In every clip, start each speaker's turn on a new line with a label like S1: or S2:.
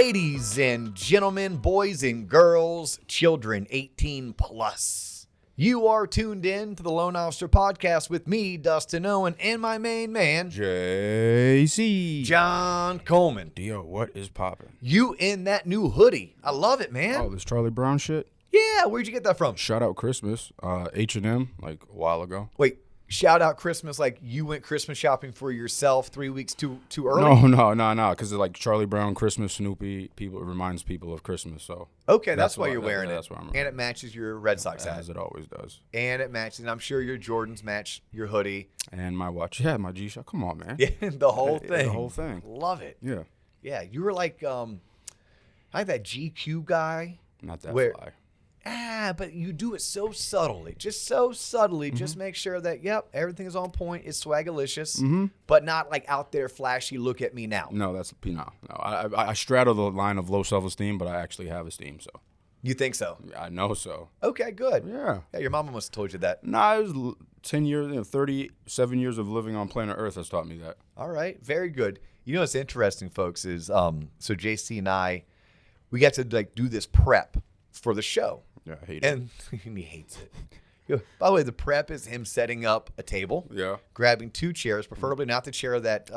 S1: Ladies and gentlemen, boys and girls, children 18 plus. You are tuned in to the Loan Officer Podcast with me, Dustin Owen, and my main man,
S2: JC.
S1: John Coleman.
S2: Dio, what is poppin'?
S1: You in that new hoodie. I love it, man.
S2: Oh, this Charlie Brown shit?
S1: Yeah, where'd you get that from?
S2: Shout out Christmas. H&M, like a while ago.
S1: Wait, shout out Christmas like you went Christmas shopping for yourself 3 weeks too early?
S2: No, because it's like Charlie Brown, Christmas, Snoopy. It reminds people of Christmas, so.
S1: Okay, that's why you're wearing it.
S2: That's why I'm
S1: and it matches your Red Sox hat.
S2: As it always does.
S1: And it matches, and I'm sure your Jordans match your hoodie.
S2: And my watch. Yeah, my G-Shock. Come on, man.
S1: Yeah, the whole thing.
S2: The whole thing.
S1: Love it.
S2: Yeah.
S1: Yeah, you were like that GQ guy.
S2: Not that fly.
S1: But you do it so subtly. Just so subtly. Just make sure that, everything is on point. It's swagalicious, but not like out there flashy, look at me now.
S2: No, that's no. I straddle the line of low self-esteem, but I actually have esteem, so.
S1: You think so?
S2: I know so.
S1: Okay, good.
S2: Yeah.
S1: Yeah, your mama must have told you that.
S2: Nah, it was 10 years, 37 years of living on planet Earth has taught me that.
S1: All right, very good. You know what's interesting, folks, is so JC and I, we got to do this prep for the show.
S2: Yeah, I hate it.
S1: And he hates it. By the way, the prep is him setting up a table, grabbing two chairs, preferably not the chair that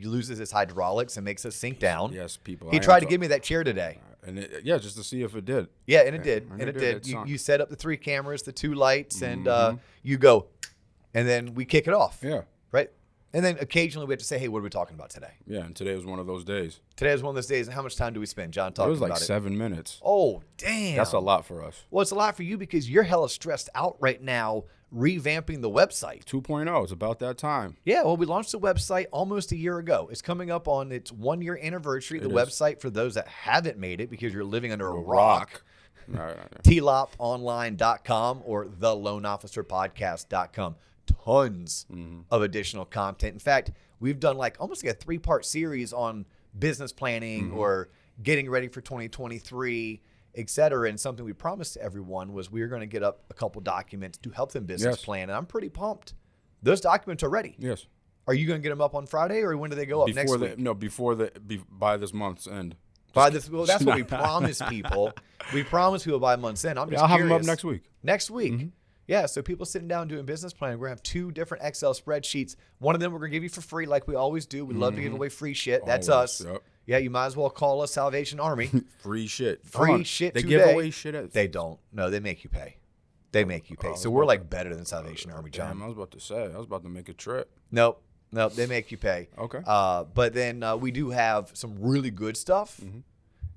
S1: loses its hydraulics and makes us sink down.
S2: Yes, people.
S1: He tried to give me that chair today.
S2: And just to see if it did.
S1: Yeah, and it did. And it did. You set up the 3 cameras, the 2 lights, and you go, and then we kick it off.
S2: Yeah.
S1: Right? And then occasionally we have to say, hey, what are we talking about today?
S2: Yeah, and today was one of those days.
S1: Today was one of those days. And how much time do we spend, John, talking about it?
S2: It was like 7 minutes.
S1: Oh, damn.
S2: That's a lot for us.
S1: Well, it's a lot for you because you're hella stressed out right now revamping the website.
S2: 2.0. It's about that time.
S1: Yeah, well, we launched the website almost a year ago. It's coming up on its 1-year anniversary. The website, for those that haven't made it because you're living under a rock, tloponline.com or theloanofficerpodcast.com. Tons of additional content. In fact, we've done almost like a 3-part series on business planning or getting ready for 2023, et cetera. And something we promised to everyone was we were going to get up a couple documents to help them business plan. And I'm pretty pumped. Those documents are ready.
S2: Yes.
S1: Are you going to get them up on Friday or when do they go up next week?
S2: No, by this month's end.
S1: That's what we promised people. We promised people by month's end.
S2: I'll have them up next week.
S1: Next week. Yeah, so people sitting down doing business planning, we're going to have 2 different Excel spreadsheets. One of them we're going to give you for free like we always do. We love to give away free shit. That's us.
S2: Yep.
S1: Yeah, you might as well call us Salvation Army.
S2: Free shit.
S1: Free shit
S2: They
S1: today.
S2: give away shit.
S1: They don't. No, they make you pay. They make you pay. So we're better than Salvation Army, John.
S2: Damn, I was about to say. I was about to make a trip.
S1: Nope, they make you pay.
S2: Okay.
S1: But then we do have some really good stuff.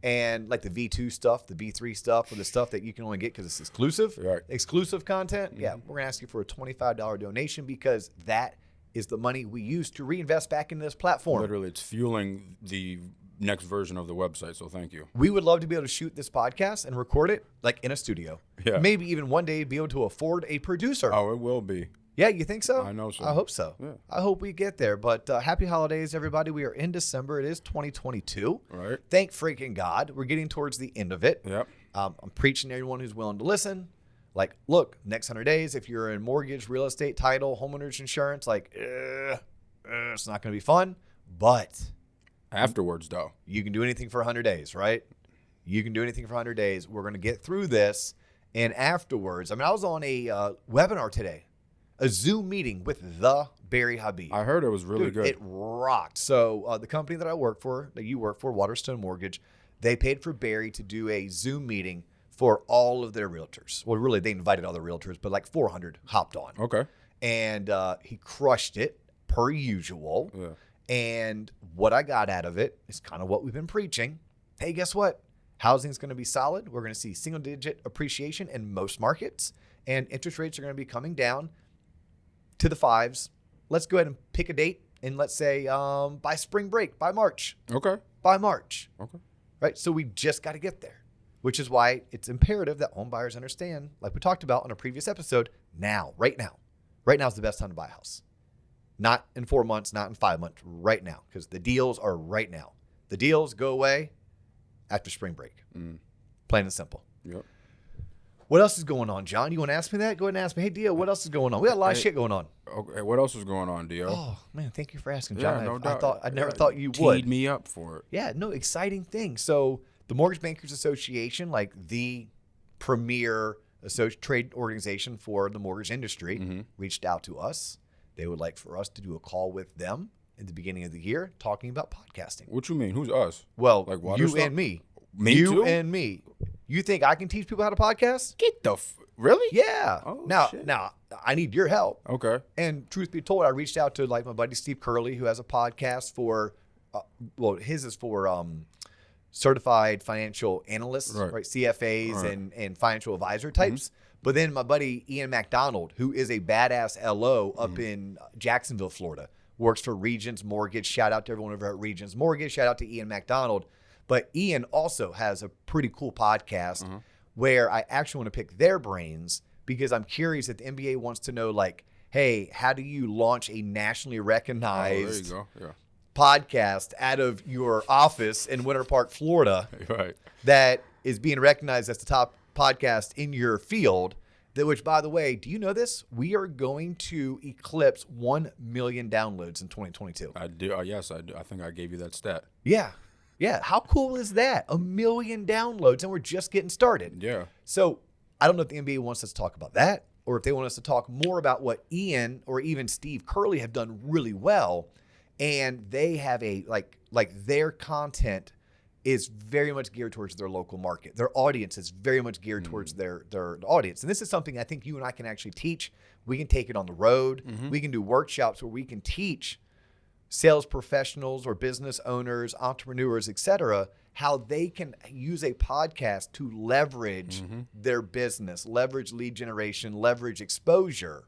S1: And like the V2 stuff, the B3 stuff, or the stuff that you can only get because it's exclusive.
S2: Right.
S1: Exclusive content. Yeah, we're going to ask you for a $25 donation because that is the money we use to reinvest back into this platform.
S2: Literally, it's fueling the next version of the website, so thank you.
S1: We would love to be able to shoot this podcast and record it in a studio.
S2: Yeah.
S1: Maybe even one day be able to afford a producer.
S2: Oh, it will be.
S1: Yeah, you think so?
S2: I know so.
S1: I hope so.
S2: Yeah.
S1: I hope we get there. But happy holidays, everybody. We are in December. It is 2022.
S2: Right.
S1: Thank freaking God. We're getting towards the end of it.
S2: Yep.
S1: I'm preaching to everyone who's willing to listen. Look, next 100 days, if you're in mortgage, real estate, title, homeowners insurance, it's not going to be fun. But
S2: afterwards, though,
S1: you can do anything for 100 days, right? You can do anything for 100 days. We're going to get through this. And afterwards, I was on a webinar today. A Zoom meeting with the Barry Habib.
S2: I heard it was really good.
S1: It rocked. So the company that I work for, that you work for, Waterstone Mortgage, they paid for Barry to do a Zoom meeting for all of their realtors. Well, really, they invited other realtors, but 400 hopped on.
S2: Okay.
S1: And he crushed it, per usual.
S2: Yeah.
S1: And what I got out of it is kind of what we've been preaching. Hey, guess what? Housing's going to be solid. We're going to see single-digit appreciation in most markets, and interest rates are going to be coming down to the 5s. Let's go ahead and pick a date, and let's say by spring break, by March.
S2: Okay.
S1: By March.
S2: Okay.
S1: Right? So we just got to get there, which is why it's imperative that home buyers understand, like we talked about on a previous episode, now, right now. Right now is the best time to buy a house. Not in 4 months, not in 5 months, right now, because the deals are right now. The deals go away after spring break. Plain and simple.
S2: Yep.
S1: What else is going on, John? You want to ask me that? Go ahead and ask me. Hey, Dio, what else is going on? We got a lot of shit going on.
S2: Okay, what else is going on, Dio?
S1: Oh man, thank you for asking,
S2: yeah,
S1: John.
S2: no
S1: I
S2: doubt.
S1: never thought you would.
S2: Teed me up for it.
S1: Yeah, no, exciting thing. So the Mortgage Bankers Association, like the premier trade organization for the mortgage industry, reached out to us. They would like for us to do a call with them in the beginning of the year talking about podcasting.
S2: What you mean? Who's us?
S1: Well,
S2: Like water
S1: you
S2: stuff?
S1: and me.
S2: Me
S1: you
S2: too?
S1: and me. You think I can teach people how to podcast?
S2: Get the really?
S1: Yeah.
S2: Oh,
S1: now,
S2: shit.
S1: I need your help.
S2: Okay.
S1: And truth be told, I reached out to like my buddy Steve Curley, who has a podcast for, his is for certified financial analysts, right? CFAs
S2: Right.
S1: and financial advisor types. But then my buddy Ian McDonald, who is a badass LO up in Jacksonville, Florida, works for Regions Mortgage. Shout out to everyone over at Regions Mortgage. Shout out to Ian McDonald. But Ian also has a pretty cool podcast where I actually want to pick their brains because I'm curious if the NBA wants to know, like, hey, how do you launch a nationally recognized
S2: Oh, there you go.
S1: podcast out of your office in Winter Park, Florida,
S2: Yeah. Right.
S1: that is being recognized as the top podcast in your field? That, which, by the way, do you know this? We are going to eclipse 1 million downloads in 2022.
S2: I do. Yes, I do. I think I gave you that stat.
S1: Yeah. Yeah. How cool is that? 1 million downloads, and we're just getting started.
S2: Yeah.
S1: So I don't know if the NBA wants us to talk about that or if they want us to talk more about what Ian or even Steve Curley have done really well. And they have a like their content is very much geared towards their local market. Their audience is very much geared towards their audience. And this is something I think you and I can actually teach. We can take it on the road. We can do workshops where we can teach sales professionals or business owners, entrepreneurs, etc., how they can use a podcast to leverage their business, leverage lead generation, leverage exposure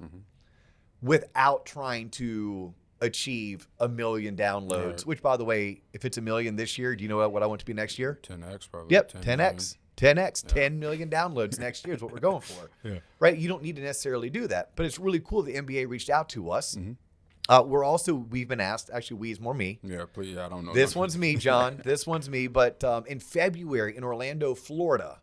S1: without trying to achieve 1 million downloads,
S2: Right.
S1: which, by the way, if it's 1 million this year, do you know what I want to be next year?
S2: 10x probably.
S1: Yep,
S2: 10
S1: 10x. 10x, 10 million downloads next year is what we're going for.
S2: Yeah.
S1: Right? You don't need to necessarily do that, but it's really cool the NBA reached out to us. We've been asked, actually, we is more me.
S2: Yeah, please. I don't know.
S1: This
S2: nothing.
S1: one's me, John. This one's me. But in February in Orlando, Florida,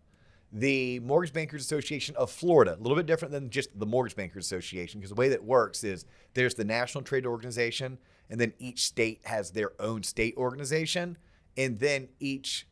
S1: the Mortgage Bankers Association of Florida, a little bit different than just the Mortgage Bankers Association, because the way that works is there's the National Trade Organization, and then each state has their own state organization, and then each,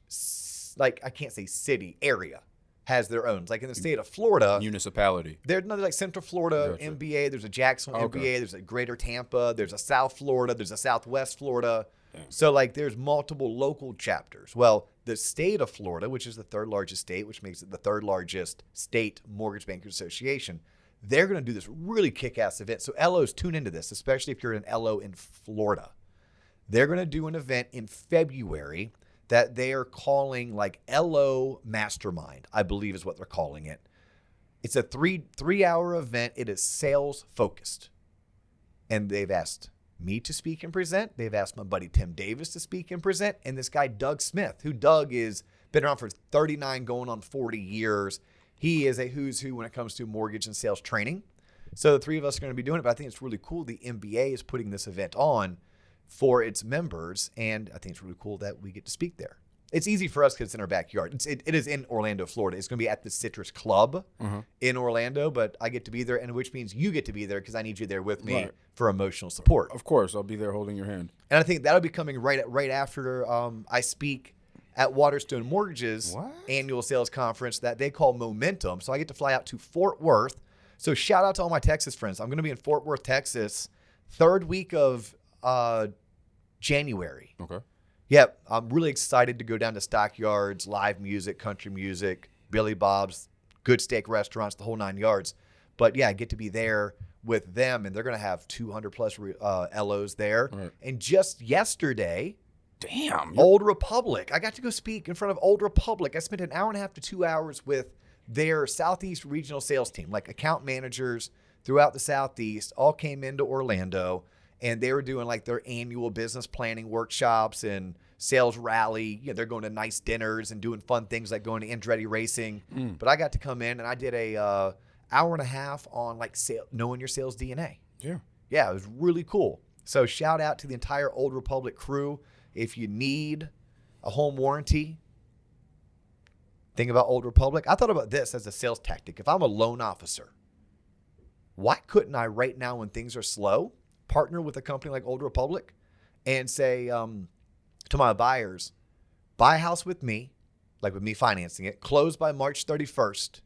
S1: like, I can't say city, area has their own. Like in the state of Florida,
S2: Municipality.
S1: there's another like Central Florida
S2: Gotcha.
S1: MBA. There's a Jacksonville
S2: Okay.
S1: MBA. There's a Greater Tampa. There's a South Florida. There's a Southwest Florida.
S2: Damn.
S1: So like there's multiple local chapters. Well, the state of Florida, which is the third largest state, which makes it the third largest state Mortgage Bankers Association, they're going to do this really kick-ass event. So LOs, tune into this, especially if you're an LO in Florida. They're going to do an event in February that they are calling like LO Mastermind, I believe is what they're calling it. It's a three-hour event. It is sales focused. And they've asked me to speak and present. They've asked my buddy Tim Davis to speak and present. And this guy, Doug Smith, who Doug is been around for 39 going on 40 years. He is a who's who when it comes to mortgage and sales training. So the three of us are going to be doing it. But I think it's really cool. The MBA is putting this event on for its members, and I think it's really cool that we get to speak there. It's easy for us because it's in our backyard. It is in Orlando, Florida. It's going to be at the Citrus Club in Orlando, but I get to be there, and which means you get to be there because I need you there with me
S2: Right.
S1: for emotional support.
S2: Of course, I'll be there holding your hand.
S1: And I think that'll be coming right after I speak at Waterstone Mortgage's
S2: What?
S1: annual sales conference that they call Momentum. So I get to fly out to Fort Worth. So shout out to all my Texas friends. I'm going to be in Fort Worth, Texas, third week of January.
S2: Okay.
S1: Yep, I'm really excited to go down to Stockyards, live music, country music, Billy Bob's, good steak restaurants, the whole 9 yards. But yeah, I get to be there with them, and they're going to have 200 plus LOs there.
S2: Right.
S1: And just yesterday,
S2: Damn.
S1: Old Republic, I got to go speak in front of Old Republic. I spent an hour and a half to 2 hours with their Southeast regional sales team, like account managers throughout the Southeast, all came into Orlando. And they were doing like their annual business planning workshops and sales rally. You know, they're going to nice dinners and doing fun things like going to Andretti Racing. But I got to come in and I did a hour and a half on like knowing your sales DNA.
S2: Yeah.
S1: Yeah, it was really cool. So shout out to the entire Old Republic crew. If you need a home warranty, Think about Old Republic. I thought about this as a sales tactic. If I'm a loan officer, why couldn't I right now when things are slow, partner with a company like Old Republic and say to my buyers, buy a house with me, like with me financing it, close by March 31st,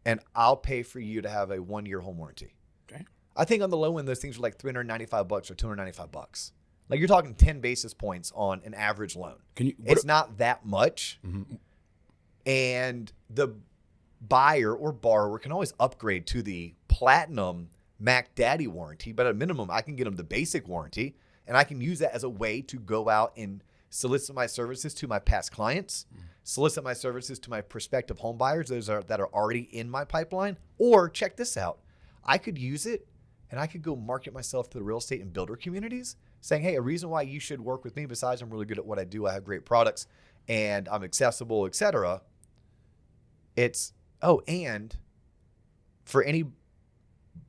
S1: and I'll pay for you to have a 1-year home warranty.
S2: Okay.
S1: I think on the low end, those things are like $395 or $295. Like you're talking 10 basis points on an average loan. It's not that much.
S2: Mm-hmm.
S1: And the buyer or borrower can always upgrade to the platinum Mac Daddy warranty, but at a minimum, I can get them the basic warranty, and I can use that as a way to go out and solicit my services to my past clients, solicit my services to my prospective home buyers, that are already in my pipeline. Or check this out, I could use it and I could go market myself to the real estate and builder communities, saying, hey, a reason why you should work with me, besides I'm really good at what I do, I have great products, and I'm accessible, etc. And for any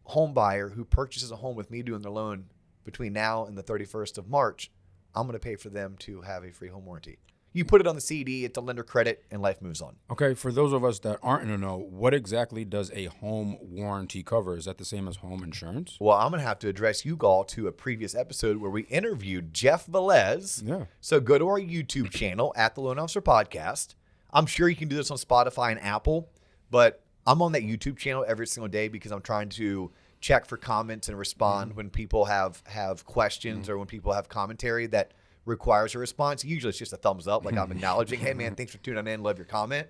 S1: home buyer who purchases a home with me doing their loan between now and the 31st of March, I'm going to pay for them to have a free home warranty. You put it on the CD, it's a lender credit, and life moves on.
S2: Okay, for those of us that aren't in the know, what exactly does a home warranty cover? Is that the same as home insurance?
S1: Well, I'm going to have to address you all to a previous episode where we interviewed Jeff Velez.
S2: Yeah.
S1: So go to our YouTube channel at the Loan Officer Podcast. I'm sure you can do this on Spotify and Apple, but I'm on that YouTube channel every single day because I'm trying to check for comments and respond when people have questions or when people have commentary that requires a response. Usually it's just a thumbs up, like I'm acknowledging, hey man, thanks for tuning in, love your comment.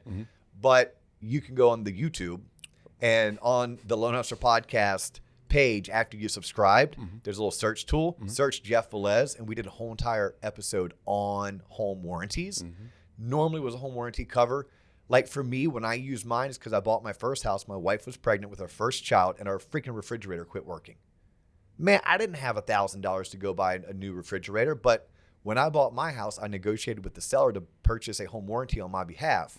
S1: But you can go on the YouTube and on the Loan Officer Podcast page after you subscribed, there's a little search tool, search Jeff Velez, and we did a whole entire episode on home warranties. Normally it was a home warranty cover. Like for me, when I used mine, it's because I bought my first house. My wife was pregnant with our first child and our freaking refrigerator quit working. Man, I didn't have $1,000 to go buy a new refrigerator, but when I bought my house, I negotiated with the seller to purchase a home warranty on my behalf.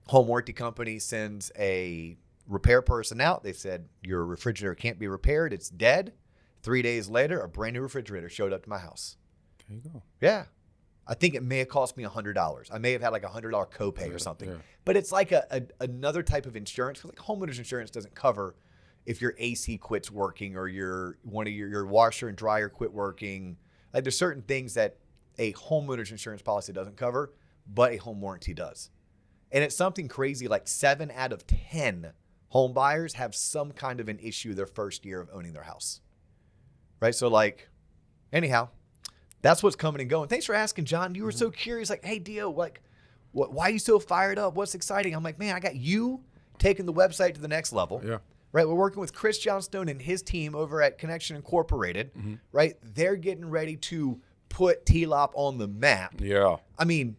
S1: Home warranty company sends a repair person out. They said, your refrigerator can't be repaired. It's dead. 3 days later, a brand new refrigerator showed up to my house.
S2: There you go.
S1: Yeah. I think it may have cost me $100. I may have had like $100 copay or something.
S2: Yeah.
S1: But it's like another type of insurance. Because like homeowners insurance doesn't cover if your AC quits working or your washer and dryer quit working. Like there's certain things that a homeowner's insurance policy doesn't cover, but a home warranty does. And it's something crazy, like 7 out of 10 home buyers have some kind of an issue their first year of owning their house. Right? So like, anyhow, that's what's coming and going. Thanks for asking, John. You were so curious, like, hey, Dio, like, why are you so fired up? What's exciting? I'm like, man, I got you taking the website to the next level.
S2: Yeah.
S1: Right? We're working with Chris Johnstone and his team over at Connection Incorporated. Right? They're getting ready to put TLOP on the map.
S2: Yeah.
S1: I mean,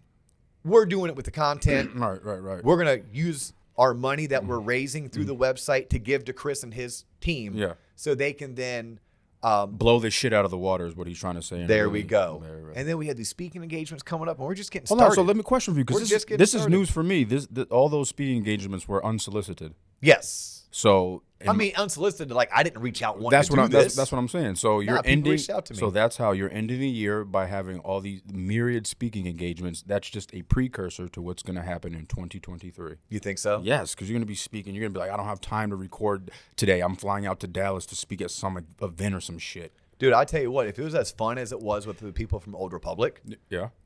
S1: we're doing it with the content.
S2: Right.
S1: We're going to use our money that we're raising through the website to give to Chris and his team.
S2: Yeah.
S1: So they can then
S2: blow this shit out of the water is what he's trying to say.
S1: There we go.
S2: Right.
S1: And then we have these speaking engagements coming up, and we're just getting
S2: Hold
S1: started.
S2: on, so let me question for you, because this is news for me. All those speaking engagements were unsolicited.
S1: Yes.
S2: So
S1: I mean, unsolicited. Like I didn't reach out.
S2: That's what I'm saying. So you're ending.
S1: Reached out to me.
S2: So that's how you're ending the year by having all these myriad speaking engagements. That's just a precursor to what's going to happen in 2023.
S1: You think so?
S2: Yes, because you're going to be speaking. You're going to be like, I don't have time to record today. I'm flying out to Dallas to speak at some event or some shit.
S1: Dude, I tell you what, if it was as fun as it was with the people from Old Republic,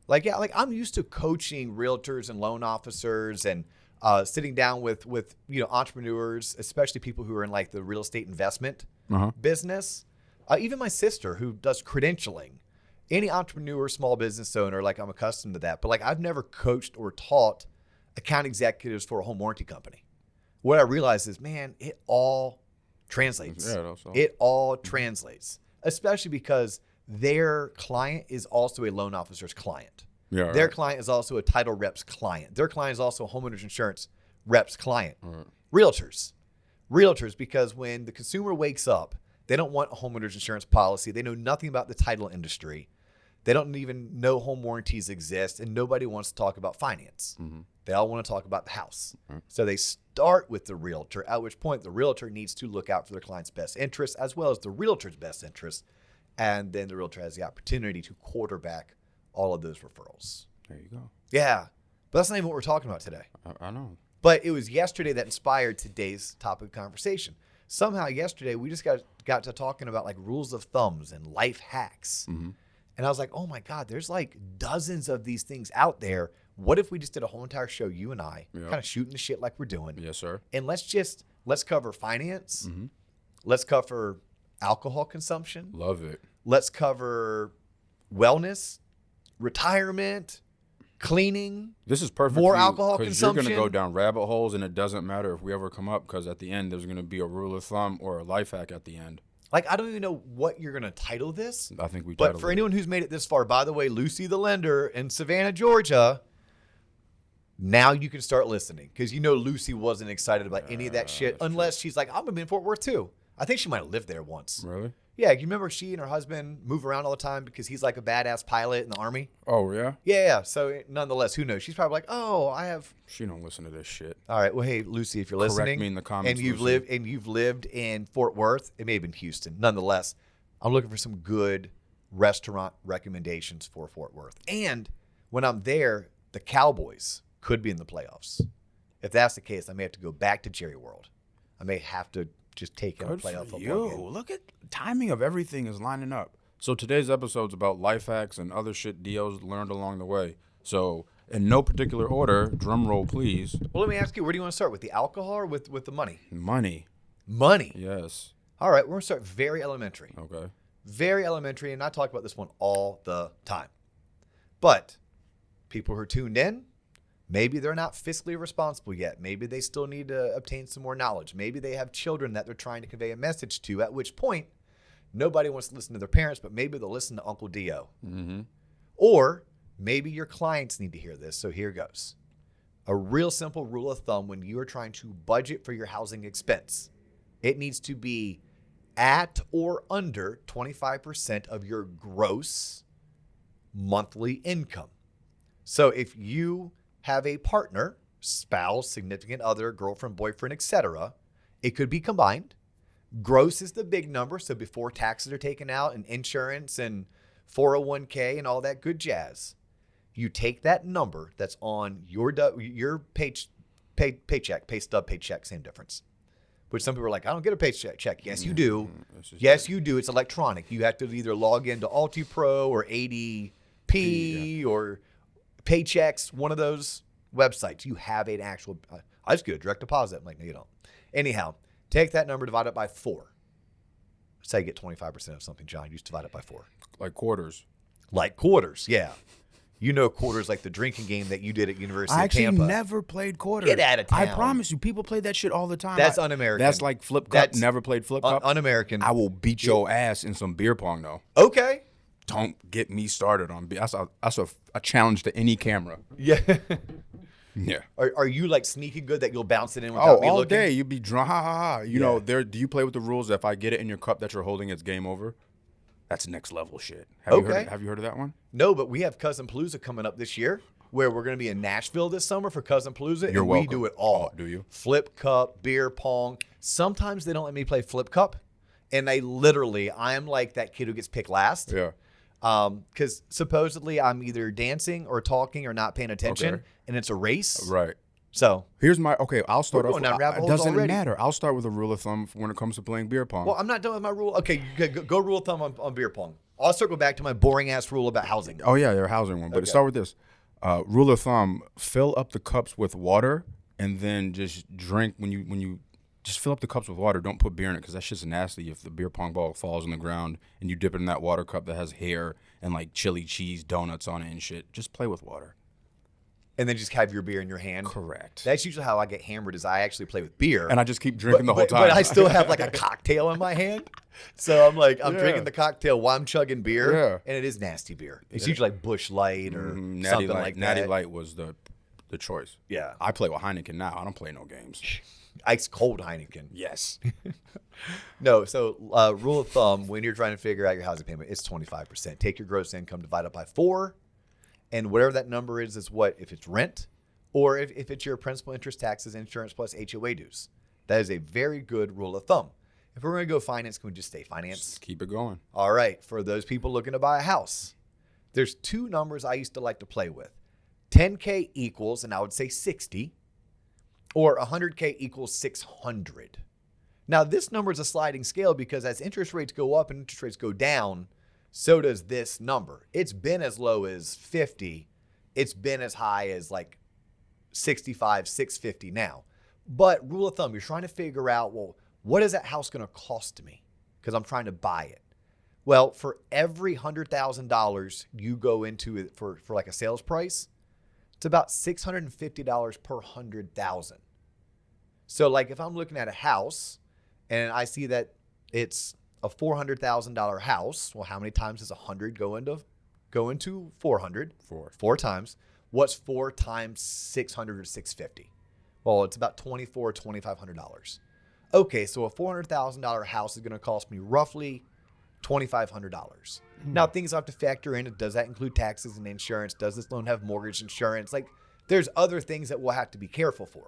S1: like I'm used to coaching realtors and loan officers and sitting down with entrepreneurs, especially people who are in like the real estate investment business. Even my sister who does credentialing, any entrepreneur, small business owner, like I'm accustomed to that. But like I've never coached or taught account executives for a home warranty company. What I realized is, man, it all translates.
S2: Yeah,
S1: it all translates. Especially because their client is also a loan officer's client.
S2: Yeah,
S1: their client is also a title rep's client. Their client is also a homeowner's insurance rep's client. Realtors, because when the consumer wakes up, they don't want a homeowner's insurance policy. They know nothing about the title industry. They don't even know home warranties exist, and nobody wants to talk about finance. They all want to talk about the house. So they start with the realtor, at which point the realtor needs to look out for their client's best interest as well as the realtor's best interest. And then the realtor has the opportunity to quarterback all of those referrals.
S2: There you go.
S1: Yeah. But that's not even what we're talking about today.
S2: I know.
S1: But it was yesterday that inspired today's topic of conversation. Somehow yesterday we just got to talking about like rules of thumbs and life hacks.
S2: Mm-hmm.
S1: And I was like, oh my God, there's like dozens of these things out there. What if we just did a whole entire show, you and I,
S2: Yep.
S1: kind of shooting the shit like we're doing.
S2: Yes, sir.
S1: And let's cover finance.
S2: Mm-hmm.
S1: Let's cover alcohol consumption.
S2: Love it.
S1: Let's cover wellness, retirement, cleaning.
S2: This is perfect
S1: More
S2: for you,
S1: alcohol
S2: 'cause you're going to
S1: consumption.
S2: go down rabbit holes, and it doesn't matter if we ever come up, because at the end, there's going to be a rule of thumb or a life hack at the end.
S1: Like, I don't even know what you're going to title this.
S2: I think we
S1: But
S2: titled
S1: for
S2: it.
S1: anyone who's made it this far, by the way, Lucy the Lender in Savannah, Georgia, now you can start listening. Because you know Lucy wasn't excited about any of that shit unless she's like, I'm going to be in Fort Worth too. I think she might have lived there once.
S2: Really?
S1: Yeah, you remember she and her husband move around all the time because he's like a badass pilot in the Army?
S2: Oh, yeah?
S1: Yeah. So nonetheless, who knows? She's probably like, oh, I have.
S2: She don't listen to this shit.
S1: All right. Well, hey, Lucy, if you're
S2: Correct
S1: listening,
S2: me in the comments,
S1: and
S2: Lucy.
S1: you've lived in Fort Worth, it may have been Houston. Nonetheless, I'm looking for some good restaurant recommendations for Fort Worth. And when I'm there, the Cowboys could be in the playoffs. If that's the case, I may have to go back to Jerry World. I may have to just take in a
S2: Good
S1: playoff
S2: for
S1: football
S2: you.
S1: game.
S2: Look at timing of everything is lining up. So today's episode's about life hacks and other shit Dio's learned along the way. So in no particular order, drum roll please.
S1: Well, let me ask you, where do you want to start? With the alcohol or with the money?
S2: Money.
S1: Money.
S2: Yes.
S1: All right, we're going to start very elementary.
S2: Okay.
S1: Very elementary, and I talk about this one all the time. But people who are tuned in, maybe they're not fiscally responsible yet. Maybe they still need to obtain some more knowledge. Maybe they have children that they're trying to convey a message to, at which point nobody wants to listen to their parents, but maybe they'll listen to Uncle Dio.
S2: Mm-hmm.
S1: Or maybe your clients need to hear this, so here goes. A real simple rule of thumb when you are trying to budget for your housing expense. It needs to be at or under 25% of your gross monthly income. So if you have a partner, spouse, significant other, girlfriend, boyfriend, etc., it could be combined. Gross is the big number, so before taxes are taken out and insurance and 401k and all that good jazz, you take that number that's on your paycheck, pay stub, paycheck, same difference. Which some people are like, I don't get a paycheck. Yes, you do. Yes, you do. It's electronic. You have to either log into AltiPro or ADP or Paychecks, one of those websites. You have an actual, I just get a direct deposit. I'm like, no, you don't. Anyhow, take that number, divide it by 4. That's how you get 25% of something, John. You just divide it by 4.
S2: Like quarters.
S1: Like quarters, yeah. You know quarters like the drinking game that you did at University
S2: I
S1: of
S2: actually
S1: Tampa.
S2: never played quarters.
S1: Get out of town.
S2: I promise you, people play that shit all the time.
S1: That's un-American. That's
S2: like Flip Cup.
S1: That's
S2: Never played Flip Cup.
S1: Un-American.
S2: I will beat your ass in some beer pong though.
S1: Okay.
S2: Don't get me started on beer. That's a challenge to any camera.
S1: Yeah.
S2: Yeah.
S1: Are you like sneaky good that you'll bounce it in without me
S2: all
S1: looking?
S2: day you'd be drunk. Ha ha ha. You
S1: Yeah.
S2: know, do you play with the rules that if I get it in your cup that you're holding, it's game over? That's next level shit.
S1: Okay.
S2: Have you heard of that one?
S1: No, but we have Cousin Palooza coming up this year where we're going to be in Nashville this summer for Cousin Palooza.
S2: You're
S1: and
S2: welcome.
S1: we do it all.
S2: Oh, do you?
S1: Flip cup, beer pong. Sometimes they don't let me play flip cup. And I am like that kid who gets picked last.
S2: Yeah.
S1: Because supposedly I'm either dancing or talking or not paying attention.
S2: Okay.
S1: And it's a race.
S2: Right.
S1: So,
S2: I'll start
S1: We're
S2: off.
S1: going down rabbit
S2: It
S1: holes
S2: doesn't
S1: already.
S2: matter. I'll start with a rule of thumb when it comes to playing beer pong.
S1: well, I'm not done with my rule. Okay, go rule of thumb on beer pong. I'll circle back to my boring ass rule about housing.
S2: Oh yeah, your housing one. But
S1: Okay.
S2: start with this. Rule of thumb: fill up the cups with water, and then just drink when you just fill up the cups with water. Don't put beer in it because that's just nasty. If the beer pong ball falls on the ground and you dip it in that water cup that has hair and like chili cheese donuts on it and shit, just play with water.
S1: And then just have your beer in your hand.
S2: Correct.
S1: That's usually how I get hammered is I actually play with beer.
S2: And I just keep drinking the whole time.
S1: But I still have like a cocktail in my hand. So I'm like, I'm
S2: Yeah.
S1: drinking the cocktail while I'm chugging beer.
S2: Yeah.
S1: And it is nasty beer. It's usually like Busch Light or
S2: Natty
S1: something
S2: Light.
S1: like that.
S2: Natty Light was the choice.
S1: Yeah.
S2: I play with Heineken now. I don't play no games.
S1: Ice cold Heineken.
S2: Yes.
S1: No, so rule of thumb, when you're trying to figure out your housing payment, it's 25%. Take your gross income, divide it by 4, and whatever that number is what, if it's rent, or if it's your principal, interest, taxes, insurance, plus HOA dues. That is a very good rule of thumb. If we're going to go finance, can we just stay finance?
S2: Just keep it going.
S1: All right, for those people looking to buy a house, there's 2 numbers I used to like to play with. 10K equals, and I would say 60, or 100K equals 600. Now, this number is a sliding scale because as interest rates go up and interest rates go down, so does this number. It's been as low as 50. It's been as high as like 65, 650 now. But rule of thumb, you're trying to figure out, well, what is that house going to cost me? Because I'm trying to buy it. Well, for every $100,000 you go into it for like a sales price, it's about $650 per 100,000. So like if I'm looking at a house and I see that it's a $400,000 house, well, how many times does 100 go into 400? Four times. What's 4 times 600 or 650? Well, it's about $2,500. Okay, so a $400,000 house is going to cost me roughly $2,500. Now, things I have to factor in. Does that include taxes and insurance? Does this loan have mortgage insurance? Like, there's other things that we'll have to be careful for,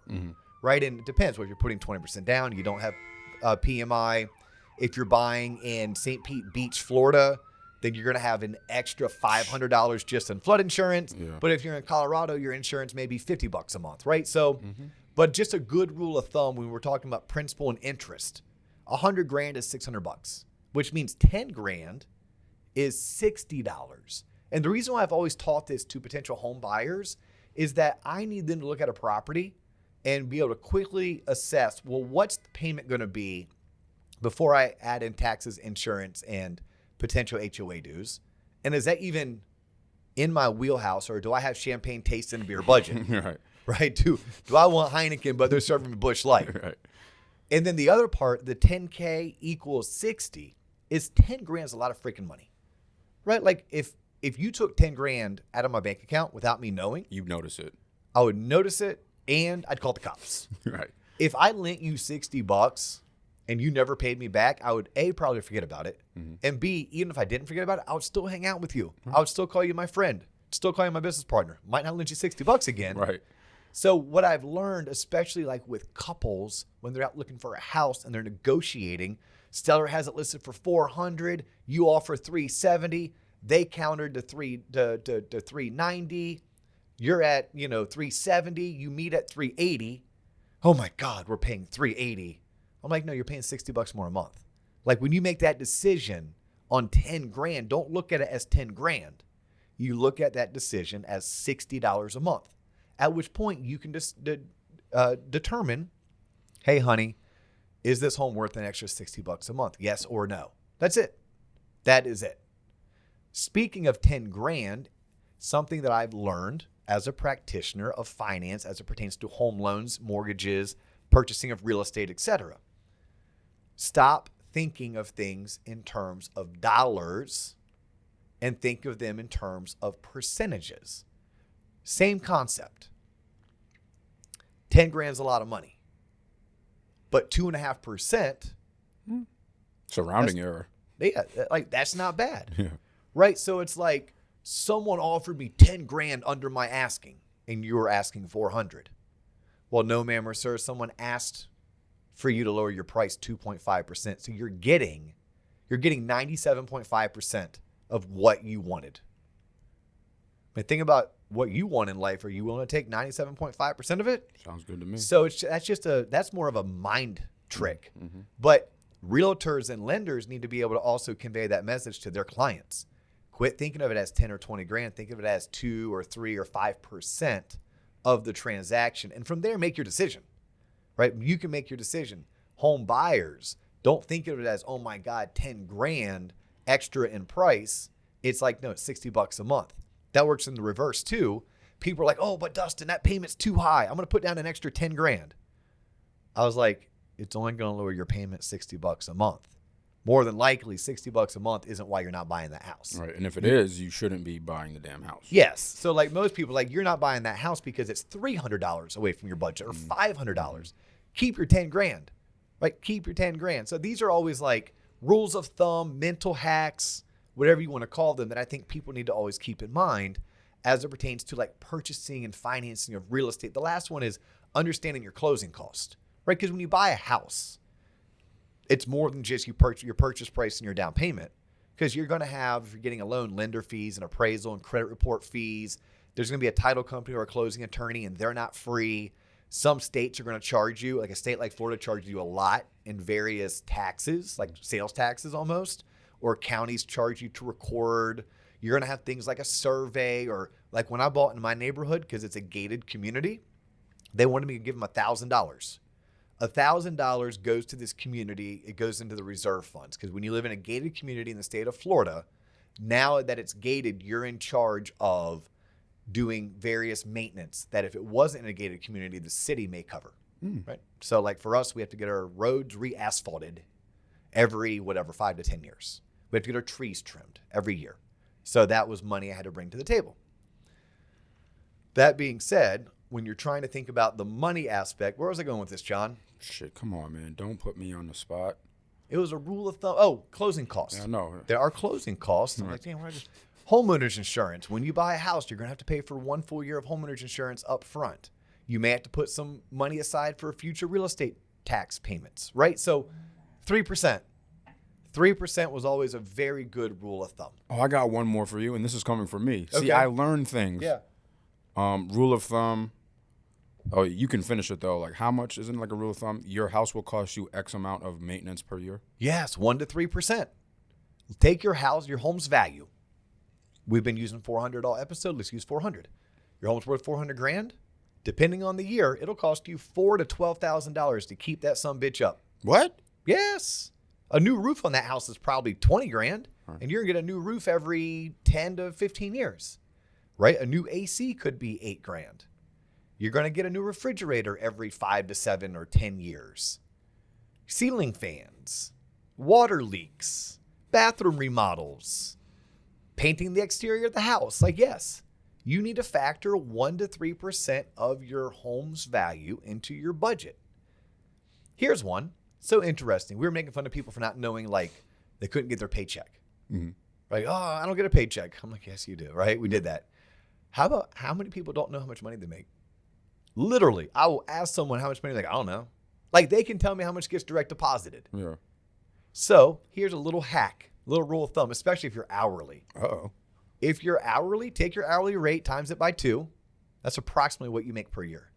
S1: right? And it depends. What if you're putting 20% down, you don't have PMI. If you're buying in St. Pete Beach, Florida, then you're going to have an extra $500 just in flood insurance.
S2: Yeah.
S1: But if you're in Colorado, your insurance may be $50 a month, right? So, but just a good rule of thumb when we're talking about principal and interest, $100,000 is $600, which means $10,000 is $60. And the reason why I've always taught this to potential home buyers is that I need them to look at a property and be able to quickly assess, well, what's the payment going to be before I add in taxes, insurance, and potential HOA dues? And is that even in my wheelhouse, or do I have champagne taste in a beer budget?
S2: Right.
S1: Right? Do I want Heineken, but they're serving me Busch Light?
S2: Right.
S1: And then the other part, the 10K equals 60, is 10 grand is a lot of freaking money, right? Like if you took 10 grand out of my bank account without me knowing,
S2: You notice it.
S1: I would notice it and I'd call the cops.
S2: Right.
S1: If I lent you $60 and you never paid me back, I would A, probably forget about it. And B, even if I didn't forget about it, I would still hang out with you. I would still call you my friend, still call you my business partner. Might not lend you $60 again.
S2: Right.
S1: So what I've learned, especially like with couples, when they're out looking for a house and they're negotiating, seller has it listed for 400, you offer 370, they countered to 390, you're at 370, you meet at 380. Oh my God, we're paying 380. I'm like, no, you're paying $60 more a month. Like when you make that decision on 10 grand, don't look at it as 10 grand. You look at that decision as $60 a month. At which point you can just determine, hey, honey, is this home worth an extra $60 a month? Yes or no. That's it. That is it. Speaking of 10 grand, something that I've learned as a practitioner of finance as it pertains to home loans, mortgages, purchasing of real estate, etc. Stop thinking of things in terms of dollars and think of them in terms of percentages. Same concept. 10 grand is a lot of money, but 2.5%.
S2: Surrounding error.
S1: Yeah, like that's not bad,
S2: Yeah.
S1: right? So it's like someone offered me 10 grand under my asking, and you were asking 400. Well, no, ma'am or sir, someone asked for you to lower your price 2.5%, so you're getting 97.5% of what you wanted. But think about what you want in life. Are you willing to take 97.5% of it?
S2: Sounds good to me.
S1: So that's more of a mind trick. But realtors and lenders need to be able to also convey that message to their clients. Quit thinking of it as 10 or 20 grand. Think of it as 2 or 3 or 5% of the transaction. And from there, make your decision, right? You can make your decision. Home buyers, don't think of it as, oh my God, 10 grand extra in price. It's like, no, it's $60 a month. That works in the reverse too. People are like, oh, but Dustin, that payment's too high. I'm going to put down an extra 10 grand. I was like, it's only going to lower your payment $60 a month. More than likely, $60 a month isn't why you're not buying that house.
S2: Right. And if it is, you shouldn't be buying the damn house.
S1: Yes. So like most people, like you're not buying that house because it's $300 away from your budget or $500. Keep your 10 grand, right? Keep your 10 grand. So these are always like rules of thumb, mental hacks, whatever you want to call them, that I think people need to always keep in mind as it pertains to like purchasing and financing of real estate. The last one is understanding your closing cost, right? Because when you buy a house, it's more than just your purchase price and your down payment, because you're going to have, if you're getting a loan, lender fees and appraisal and credit report fees. There's going to be a title company or a closing attorney, and they're not free. Some states are going to charge you, like a state like Florida charges you a lot in various taxes, like sales taxes almost, or counties charge you to record. You're going to have things like a survey, or like when I bought in my neighborhood, because it's a gated community, they wanted me to give them $1,000. $1,000 goes to this community. It goes into the reserve funds, because when you live in a gated community in the state of Florida, now that it's gated, you're in charge of doing various maintenance that if it wasn't in a gated community, the city may cover, right? So like for us, we have to get our roads re-asphalted every 5 to 10 years. We have to get our trees trimmed every year. So that was money I had to bring to the table. That being said, when you're trying to think about the money aspect, where was I going with this, John?
S2: Shit, come on, man. Don't put me on the spot.
S1: It was a rule of thumb. Oh, closing costs.
S2: Yeah, no.
S1: There are closing costs. I'm like, damn, why just homeowners insurance. When you buy a house, you're going to have to pay for 1 full year of homeowners insurance up front. You may have to put some money aside for future real estate tax payments, right? So 3%. 3% was always a very good rule of thumb.
S2: Oh, I got one more for you, and this is coming from me.
S1: Okay.
S2: See, I learned things.
S1: Yeah.
S2: Rule of thumb. Oh, you can finish it though. Like, how much isn't like a rule of thumb? Your house will cost you X amount of maintenance per year.
S1: Yes, 1 to 3%. Take your house, your home's value. We've been using 400 all episode. Let's use 400. Your home's worth 400 grand. Depending on the year, it'll cost you $4,000 to $12,000 to keep that sumbitch up.
S2: What?
S1: Yes. A new roof on that house is probably 20 grand, and you're gonna get a new roof every 10 to 15 years, right? A new AC could be 8 grand. You're gonna get a new refrigerator every 5 to 7 or 10 years. Ceiling fans, water leaks, bathroom remodels, painting the exterior of the house. Like, yes, you need to factor 1 to 3% of your home's value into your budget. Here's one. So interesting. We were making fun of people for not knowing, like, they couldn't get their paycheck. Like, oh, I don't get a paycheck. I'm like, yes, you do, right? We did that. How about how many people don't know how much money they make? Literally, I will ask someone how much money, like, I don't know. Like, they can tell me how much gets direct deposited.
S2: Yeah.
S1: So here's a little hack, a little rule of thumb, especially if you're hourly.
S2: Uh-oh.
S1: If you're hourly, take your hourly rate, times it by 2. That's approximately what you make per year.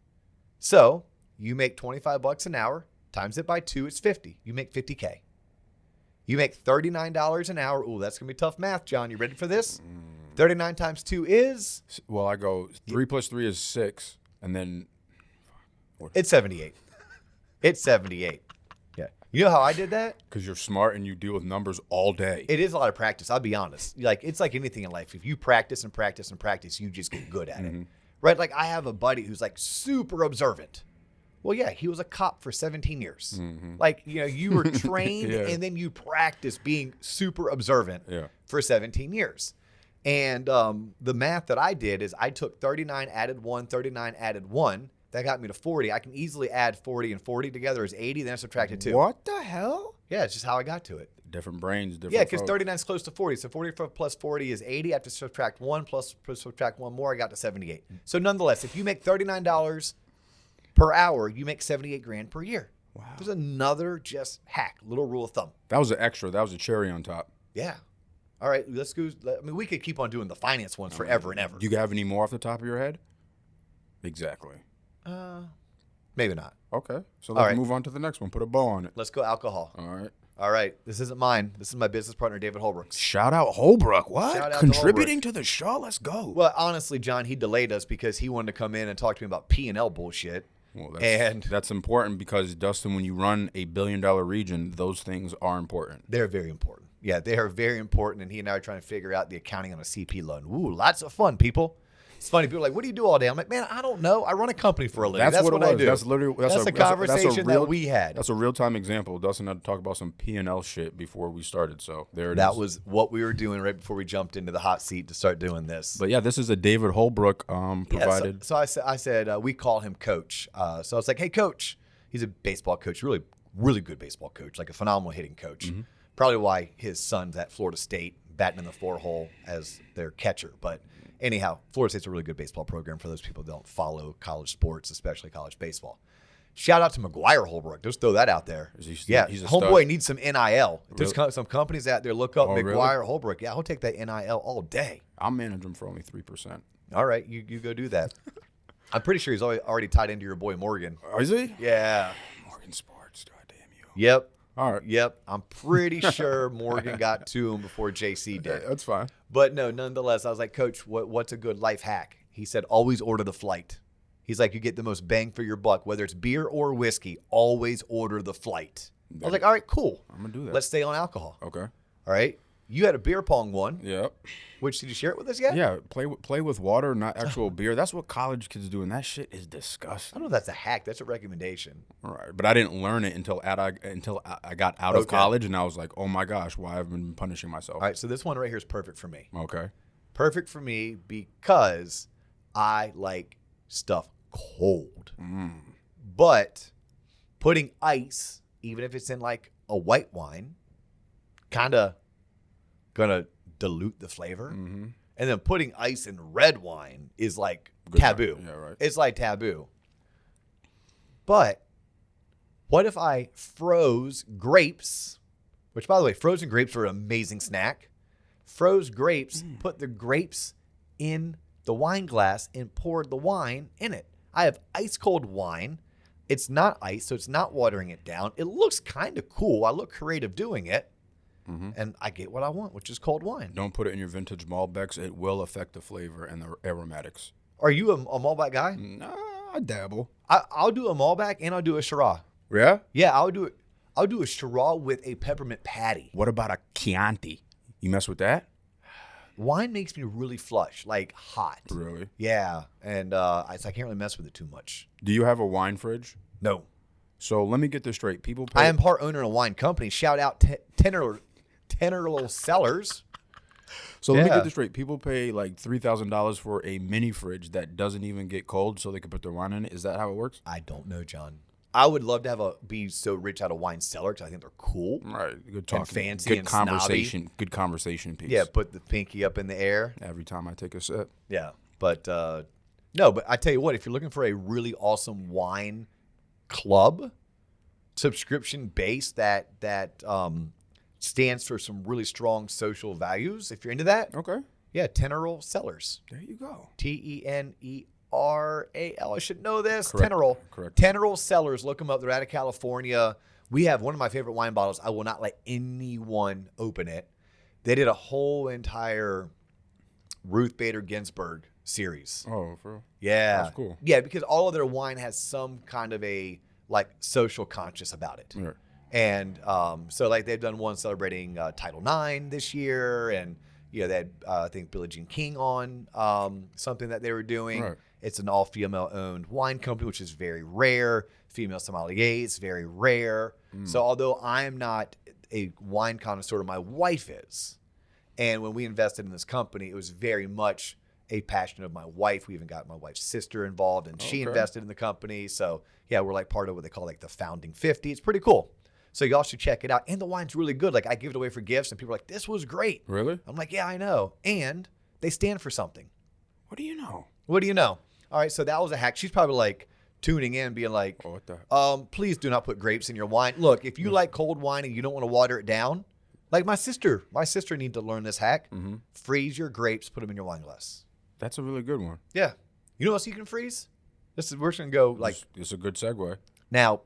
S1: So you make $25 an hour, times it by 2, it's 50. You make $50K. You make $39 an hour. Ooh, that's going to be tough math, John. You ready for this? 39 times 2 is?
S2: Well, I go 3 plus 3 is 6, and then
S1: It's 78. It's 78. Yeah. You know how I did that?
S2: because you're smart and you deal with numbers all day.
S1: It is a lot of practice. I'll be honest. Like, it's like anything in life. If you practice and practice and practice, you just get good at it. Right? Like, I have a buddy who's like super observant. Well, yeah, he was a cop for 17 years. Like, you know, you were trained
S2: Yeah.
S1: and then you practice being super observant for 17 years. And the math that I did is I took 39, added 1, 39, added 1. That got me to 40. I can easily add 40 and 40 together is 80, then I subtracted 2.
S2: What the hell?
S1: Yeah, it's just how I got to it.
S2: Different brains, different
S1: Yeah, because
S2: folks.
S1: 39 is close to 40. So 40 plus 40 is 80. I have to subtract 1 plus subtract 1 more. I got to 78. So nonetheless, if you make $39 per hour, you make 78 grand per year. Wow. There's another just hack, little rule of thumb.
S2: That was an extra. That was a cherry on top.
S1: Yeah. All right, let's go. I mean, we could keep on doing the finance ones forever and ever.
S2: Do you have any more off the top of your head? Exactly.
S1: Maybe not.
S2: Okay. So
S1: All
S2: let's
S1: right.
S2: move on to the next one. Put a bow on it.
S1: Let's go alcohol.
S2: All right.
S1: All right. This isn't mine. This is my business partner, David Holbrooks.
S2: Shout out Holbrook. What?
S1: Shout out to
S2: Contributing to the show. Let's go.
S1: Well, honestly, John, he delayed us because he wanted to come in and talk to me about P&L bullshit.
S2: Well,
S1: And-
S2: that's important because, Dustin, when you run a billion-dollar region, those things are important.
S1: They're very important. Yeah, they are very important. And he and I are trying to figure out the accounting on a CP loan. Ooh, lots of fun, people. It's funny. People are like, what do you do all day? I'm like, man, I don't know. I run a company for a living. That's
S2: what it
S1: I
S2: was.
S1: do.
S2: That's literally
S1: That's a conversation that we had.
S2: That's a real-time example. Dustin had to talk about some P&L shit before we started. So there it is.
S1: That was what we were doing right before we jumped into the hot seat to start doing this.
S2: But yeah, this is a David Holbrook
S1: Yeah,
S2: provided.
S1: so I said we call him Coach. So I was like, hey, Coach. He's a baseball coach, really, really good baseball coach, like a phenomenal hitting coach. Probably why his son's at Florida State batting in the 4-hole as their catcher. But anyhow, Florida State's a really good baseball program for those people who don't follow college sports, especially college baseball. Shout out to McGuire Holbrook. Just throw that out there.
S2: He's
S1: Yeah,
S2: a
S1: homeboy
S2: stud.
S1: needs some NIL. If there's some companies out there, look up
S2: Oh, really?
S1: McGuire Holbrook. Yeah, he'll take that NIL all day.
S2: I'll manage him for only 3%.
S1: All right, you go do that. I'm pretty sure he's already tied into your boy Morgan.
S2: Oh, is he?
S1: Yeah.
S2: Morgan Sports. God damn you.
S1: Yep.
S2: All right.
S1: Yep. I'm pretty sure Morgan got to him before JC did.
S2: That's fine.
S1: But no, nonetheless, I was like, Coach, what's a good life hack? He said, always order the flight. He's like, you get the most bang for your buck, whether it's beer or whiskey, always order the flight. I was like, all right, cool.
S2: I'm going to do that.
S1: Let's stay on alcohol.
S2: Okay.
S1: All right. You had a beer pong one.
S2: Yep.
S1: Which, did you share it with us yet?
S2: Yeah. Play with water, not actual beer. That's what college kids do, and that shit is
S1: I
S2: disgusting.
S1: don't know if that's a hack. That's a recommendation.
S2: All right. But I didn't learn it until I got out of
S1: Okay.
S2: college, and I was like, oh my gosh, why have I been punishing myself?
S1: All right. So this one right here is perfect for me.
S2: Okay.
S1: Perfect for me because I like stuff cold. But putting ice, even if it's in like a white wine, kind of gonna dilute the flavor.
S2: Mm-hmm.
S1: And then putting ice in red wine is like
S2: Good
S1: taboo.
S2: time. Yeah, right.
S1: It's like taboo. But what if I froze grapes, which by the way, frozen grapes are an amazing snack. Froze grapes, put the grapes in the wine glass and poured the wine in it. I have ice cold wine. It's not ice, so it's not watering it down. It looks kind of cool. I look creative doing it. And I get what I want, which is cold wine.
S2: Don't put it in your vintage Malbecs. It will affect the flavor and the aromatics.
S1: Are you a Malbec guy?
S2: Nah, I dabble.
S1: I'll do a Malbec and I'll do a Shiraz.
S2: Yeah?
S1: Yeah, I'll do it. I'll do a Shiraz with a peppermint patty.
S2: What about a Chianti? You mess with that?
S1: Wine makes me really flush, like hot.
S2: Really?
S1: Yeah, and I can't really mess with it too much.
S2: Do you have a wine fridge?
S1: No,
S2: So let me get this straight. People pay.
S1: I am part owner of a wine company. Shout out Tenor Cellars.
S2: So let me
S1: Yeah.
S2: get this straight. People pay like $3,000 for a mini fridge that doesn't even get cold, so they can put their wine in it. Is that how it works?
S1: I don't know, John. I would love to have be so rich at a wine cellar because I think they're cool.
S2: Right. Good talk.
S1: fancy
S2: Good
S1: and snobby.
S2: conversation. Good conversation piece.
S1: Yeah, put the pinky up in the air.
S2: Every time I take a sip.
S1: Yeah, but no. But I tell you what, if you're looking for a really awesome wine club subscription base that stands for some really strong social values, if you're into that,
S2: Okay.
S1: yeah, Tenor Cellars,
S2: There you go.
S1: Teneral. I should know this.
S2: Correct.
S1: Tenor.
S2: Correct.
S1: Tenor Cellars. Look them up. They're out of California. We have one of my favorite wine bottles. I will not let anyone open it. They did a whole entire Ruth Bader Ginsburg series.
S2: Oh, for real?
S1: Yeah.
S2: That's cool.
S1: Yeah, because all of their wine has some kind of a like social conscious about it.
S2: Yeah.
S1: And so like they've done one celebrating Title IX this year, and they had I think Billie Jean King on something that they were doing.
S2: Right.
S1: It's an all female owned wine company, which is very rare. Female sommeliers, very rare. So although I am not a wine connoisseur, my wife is. And when we invested in this company, it was very much a passion of my wife. We even got my wife's sister involved, and she
S2: Okay.
S1: invested in the company. So yeah, we're like part of what they call like the founding 50. It's pretty cool. So y'all should check it out. And the wine's really good. Like I give it away for gifts, and people are like, "This was great."
S2: Really?
S1: I'm like, "Yeah, I know." And they stand for something.
S2: What do you know?
S1: What do you know? All right, so that was a hack. She's probably like tuning in, being like,
S2: Oh, what the?
S1: please do not put grapes in your wine. Look, if you like cold wine and you don't want to water it down, like my sister need to learn this hack. Freeze your grapes, put them in your wine glass.
S2: That's a really good one.
S1: Yeah. You know what else you can freeze? We're just going to go like,
S2: It's a good segue.
S1: now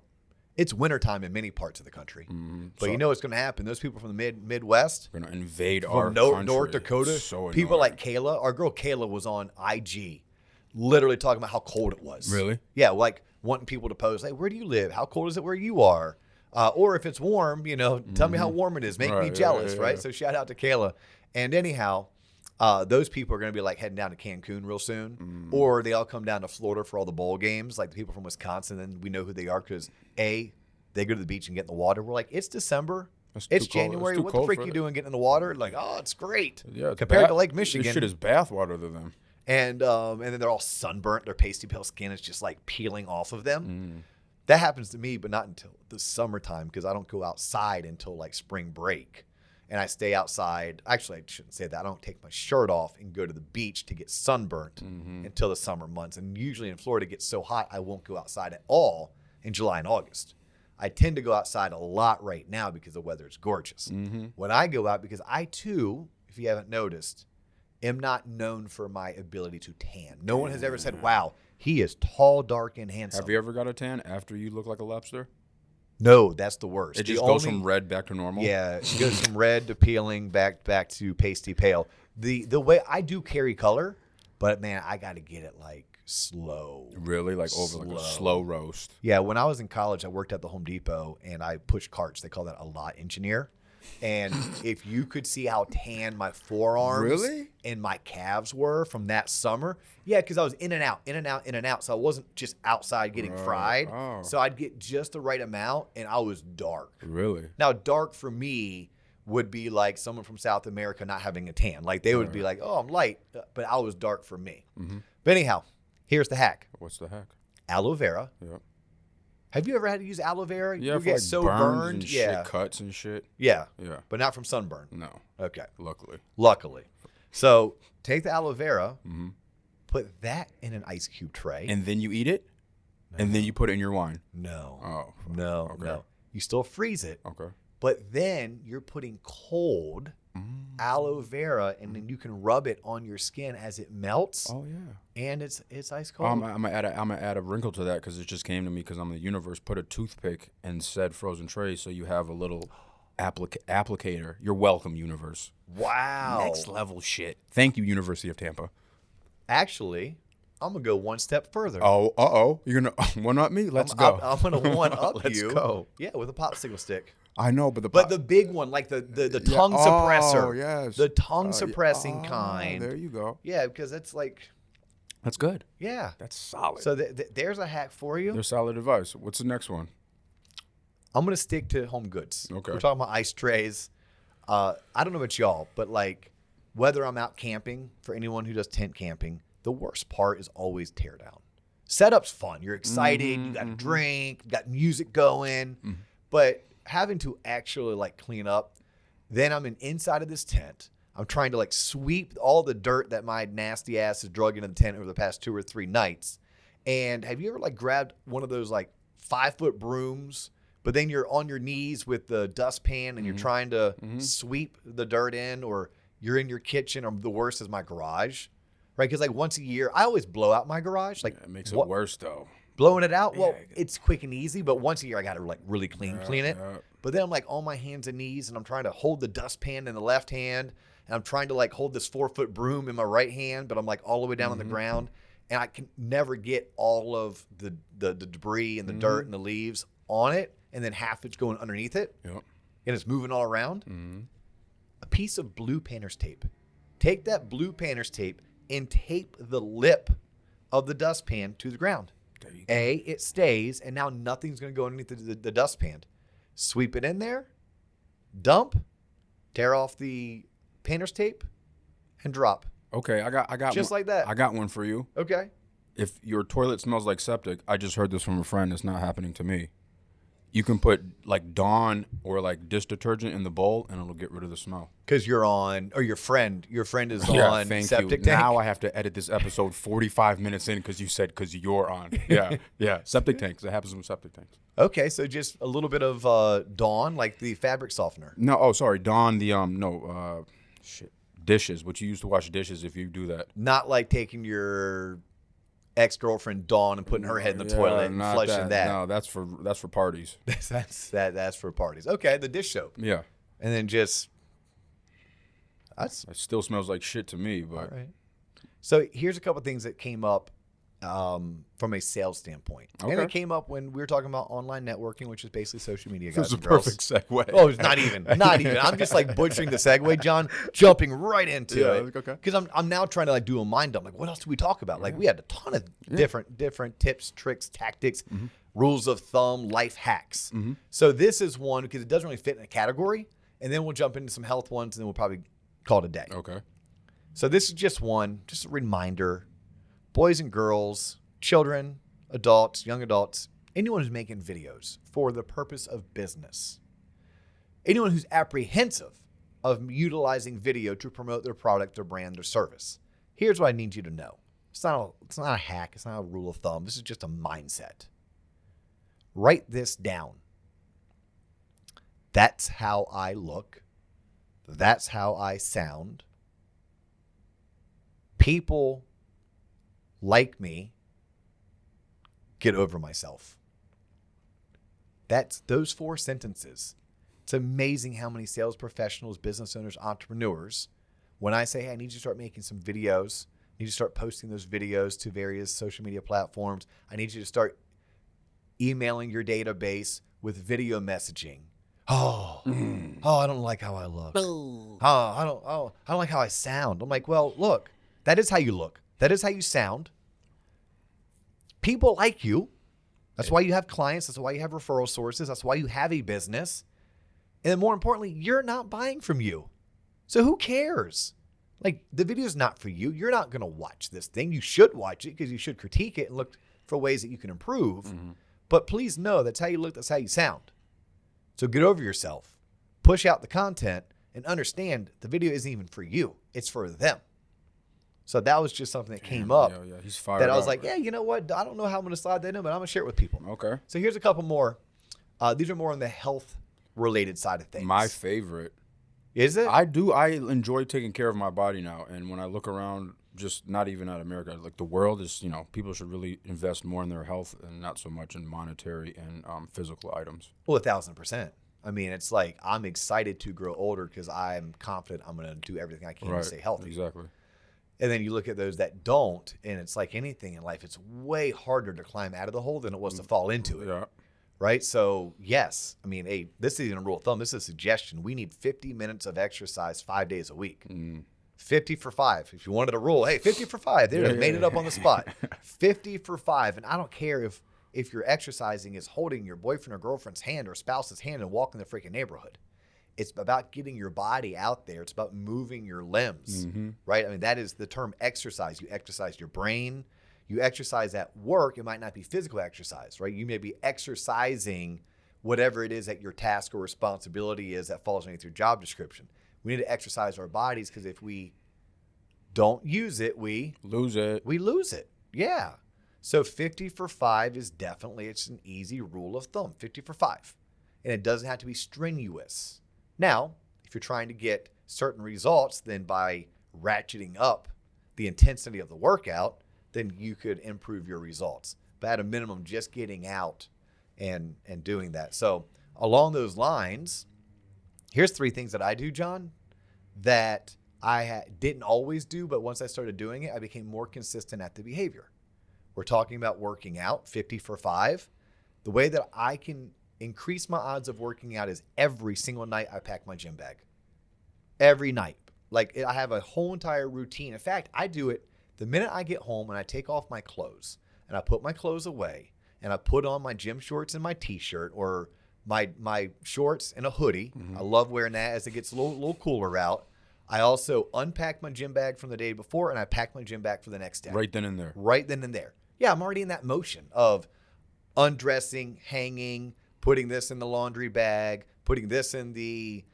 S1: it's wintertime in many parts of the country, but
S2: So-
S1: you know what's going to happen. Those people from the Midwest,
S2: We're gonna invade our
S1: from
S2: country.
S1: North Dakota,
S2: So
S1: people
S2: annoying.
S1: like Kayla, our girl Kayla was on IG, literally talking about how cold it was.
S2: Really?
S1: Yeah, like wanting people to post, hey, where do you live? How cold is it where you are? Or if it's warm, tell me how warm it is. Make me
S2: Right, yeah,
S1: jealous,
S2: yeah,
S1: right?
S2: yeah.
S1: So shout out to Kayla. And anyhow, those people are going to be like heading down to Cancun real soon, or they all come down to Florida for all the bowl games, like the people from Wisconsin. And we know who they are because they go to the beach and get in the water. We're like, it's December.
S2: It's
S1: It's
S2: too cold.
S1: January.
S2: It's too
S1: What the
S2: cold
S1: frick
S2: for
S1: you
S2: it.
S1: doing getting in the water? Like, oh, it's great.
S2: Yeah, it's
S1: compared to
S2: bath-
S1: Lake Michigan.
S2: This shit is bath water to them.
S1: And then they're all sunburnt. Their pasty pale skin is just like peeling off of them. That happens to me, but not until the summertime because I don't go outside until like spring break. And I stay outside. Actually, I shouldn't say that. I don't take my shirt off and go to the beach to get sunburnt until the summer months. And usually in Florida, it gets so hot, I won't go outside at all in July and August. I tend to go outside a lot right now because the weather is gorgeous. When I go out, because I too, if you haven't noticed, am not known for my ability to tan. No one has ever said, wow, he is tall, dark, and handsome.
S2: Have you ever got a tan after you look like a lobster?
S1: No, that's the worst.
S2: It just goes from red back to normal?
S1: Yeah, it goes from red to peeling back to pasty pale. The way I do carry color, but man, I got to get it like slow.
S2: Really? Like over like a slow roast?
S1: Yeah, when I was in college, I worked at the Home Depot and I pushed carts. They call that a lot engineer. And if you could see how tan my forearms and my calves were from that summer, yeah, because I was in and out, in and out, in and out. So I wasn't just outside getting fried.
S2: Oh.
S1: So I'd get just the right amount, and I was dark.
S2: Really?
S1: Now, dark for me would be like someone from South America not having a tan. Like they would be like, oh, I'm light, but I was dark for me.
S2: Mm-hmm.
S1: But anyhow, here's the hack.
S2: What's the heck?
S1: Aloe vera.
S2: Yep.
S1: Have you ever had to use aloe vera?
S2: Yeah,
S1: you
S2: for
S1: get
S2: like
S1: so
S2: burns
S1: burned.
S2: and
S1: Yeah.
S2: shit, cuts and shit.
S1: Yeah.
S2: Yeah.
S1: But not from sunburn.
S2: No.
S1: Okay.
S2: Luckily.
S1: So take the aloe vera,
S2: Mm-hmm.
S1: put that in an ice cube tray.
S2: And then you eat it? And then you put it in your wine?
S1: No.
S2: Oh.
S1: No.
S2: Okay.
S1: No. You still freeze it,
S2: Okay.
S1: but then you're putting cold aloe vera, and then you can rub it on your skin as it melts,
S2: Oh, yeah.
S1: and it's ice cold.
S2: I'm gonna add a wrinkle to that because it just came to me because I'm in the universe. Put a toothpick in said frozen tray so you have a little applicator. You're welcome, universe.
S1: Wow.
S2: Next level shit. Thank you, University of Tampa.
S1: Actually, I'm gonna go one step further.
S2: Oh. You're gonna one up me? Let's go.
S1: I'm gonna one up
S2: Let's
S1: you.
S2: go.
S1: Yeah, with a popsicle stick.
S2: I know, but
S1: But the big one, like the tongue suppressor.
S2: Oh, yes.
S1: The tongue suppressing
S2: yeah.
S1: kind.
S2: There you go.
S1: Yeah, because it's like,
S2: That's good.
S1: yeah.
S2: That's solid.
S1: So there's a hack for you.
S2: There's solid advice. What's the next one?
S1: I'm going to stick to home goods.
S2: Okay.
S1: We're talking about ice trays. I don't know about y'all, but like whether I'm out camping, for anyone who does tent camping, the worst part is always tear down. Setup's fun. You're excited. You got a drink, you got music going. But having to actually like clean up, then I'm inside of this tent. I'm trying to like sweep all the dirt that my nasty ass has drug into the tent over the past 2 or 3 nights. And have you ever like grabbed one of those like 5-foot brooms, but then you're on your knees with the dustpan and you're trying to sweep the dirt in, or you're in your kitchen, or the worst is my garage, right? Because like once a year, I always blow out my garage. Like
S2: It makes it worse though.
S1: blowing it out, well,
S2: Yeah.
S1: it's quick and easy, but once a year I got to like really clean it.
S2: Yeah.
S1: But then I'm like on my hands and knees, and I'm trying to hold the dustpan in the left hand, and I'm trying to like hold this 4-foot broom in my right hand, but I'm like all the way down on the ground, and I can never get all of the debris and the dirt and the leaves on it, and then half it's going underneath it,
S2: Yep.
S1: and it's moving all around. A piece of blue painter's tape. Take that blue painter's tape and tape the lip of the dustpan to the ground.
S2: There you go.
S1: It stays, and now nothing's going to go underneath the dustpan. Sweep it in there, dump, tear off the painter's tape, and drop.
S2: Okay, I got
S1: Just
S2: one,
S1: like that.
S2: I got one for you.
S1: Okay.
S2: If your toilet smells like septic, I just heard this from a friend. It's not happening to me. You can put like Dawn or like dish detergent in the bowl, and it'll get rid of the smell.
S1: Because you're on, or your friend is
S2: Yeah,
S1: on
S2: thank
S1: septic
S2: you.
S1: tank.
S2: Now I have to edit this episode 45 minutes in because you said because you're on. Yeah, septic tanks. It happens with septic tanks.
S1: Okay, so just a little bit of Dawn, like the fabric softener.
S2: No, oh sorry, Dawn. The dishes. What you use to wash dishes if you do that.
S1: Not like taking your ex-girlfriend Dawn and putting her head in the toilet and
S2: not
S1: flushing that.
S2: No, that's for parties.
S1: that's for parties. Okay, the dish soap.
S2: Yeah,
S1: And then just that's
S2: it still smells like shit to me. But
S1: all right. So here's a couple things that came up from a sales standpoint. And
S2: Okay.
S1: it came up when we were talking about online networking, which is basically social media,
S2: it
S1: guys
S2: was a
S1: and girls.
S2: perfect segue.
S1: Oh, it's not even. I'm just like butchering the segue, John, jumping right into
S2: Yeah,
S1: it.
S2: okay.
S1: Because I'm now trying to like do a mind dump. Like, what else do we talk about? Like, we had a ton of different tips, tricks, tactics, rules of thumb, life hacks. So this is one because it doesn't really fit in a category. And then we'll jump into some health ones, and then we'll probably call it a day.
S2: Okay.
S1: So this is just one, just a reminder. Boys and girls, children, adults, young adults, anyone who's making videos for the purpose of business, anyone who's apprehensive of utilizing video to promote their product, their brand, their service. Here's what I need you to know. It's not a hack. It's not a rule of thumb. This is just a mindset. Write this down. That's how I look. That's how I sound. People like me, get over myself. That's those 4 sentences. It's amazing how many sales professionals, business owners, entrepreneurs, when I say, hey, I need you to start making some videos, I need you to start posting those videos to various social media platforms. I need you to start emailing your database with video messaging. I don't like how I look. I don't like how I sound. I'm like, well, look, that is how you look. That is how you sound. People like you. That's why you have clients. That's why you have referral sources. That's why you have a business. And then more importantly, you're not buying from you. So who cares? Like, the video is not for you. You're not going to watch this thing. You should watch it because you should critique it and look for ways that you can improve. Mm-hmm. But please know that's how you look. That's how you sound. So get over yourself. Push out the content and understand the video isn't even for you. It's for them. So that was just something that came up.
S2: Yeah, he's fired
S1: that I was
S2: up.
S1: like, yeah, you know what? I don't know how I'm going to slide that in, but I'm going to share it with people.
S2: Okay.
S1: So here's a couple more. These are more on the health-related side of things.
S2: My favorite.
S1: Is it?
S2: I enjoy taking care of my body now. And when I look around, just not even at America, like the world is, people should really invest more in their health and not so much in monetary and physical items.
S1: Well, 1,000%. I mean, it's like I'm excited to grow older because I'm confident I'm going to do everything I can to stay healthy.
S2: Exactly.
S1: And then you look at those that don't, and it's like anything in life, it's way harder to climb out of the hole than it was to fall into it.
S2: Yeah.
S1: Right? So, yes. I mean, hey, this isn't a rule of thumb. This is a suggestion. We need 50 minutes of exercise 5 days a week. 50 for 5. If you wanted a rule, hey, 50 for 5. There, made it up on the spot. 50 for 5. And I don't care if your exercising is holding your boyfriend or girlfriend's hand or spouse's hand and walking the freaking neighborhood. It's about getting your body out there. It's about moving your limbs, right? I mean, that is the term exercise. You exercise your brain. You exercise at work. It might not be physical exercise, right? You may be exercising whatever it is that your task or responsibility is that falls underneath your job description. We need to exercise our bodies because if we don't use it, we
S2: lose it.
S1: We lose it. Yeah. So 50 for 5 is definitely, it's an easy rule of thumb, 50 for 5. And it doesn't have to be strenuous. Now, if you're trying to get certain results, then by ratcheting up the intensity of the workout, then you could improve your results. But at a minimum, just getting out and doing that. So along those lines, here's 3 things that I do, John, that I didn't always do, but once I started doing it, I became more consistent at the behavior. We're talking about working out, 50 for 5. The way that I can increase my odds of working out is every single night I pack my gym bag. Every night. Like, I have a whole entire routine. In fact, I do it the minute I get home and I take off my clothes and I put my clothes away and I put on my gym shorts and my t-shirt or my shorts and a hoodie. I love wearing that as it gets a little cooler out. I also unpack my gym bag from the day before and I pack my gym bag for the next day.
S2: Right then and there.
S1: Right then and there. Yeah, I'm already in that motion of undressing, hanging, putting this in the laundry bag, putting this in the,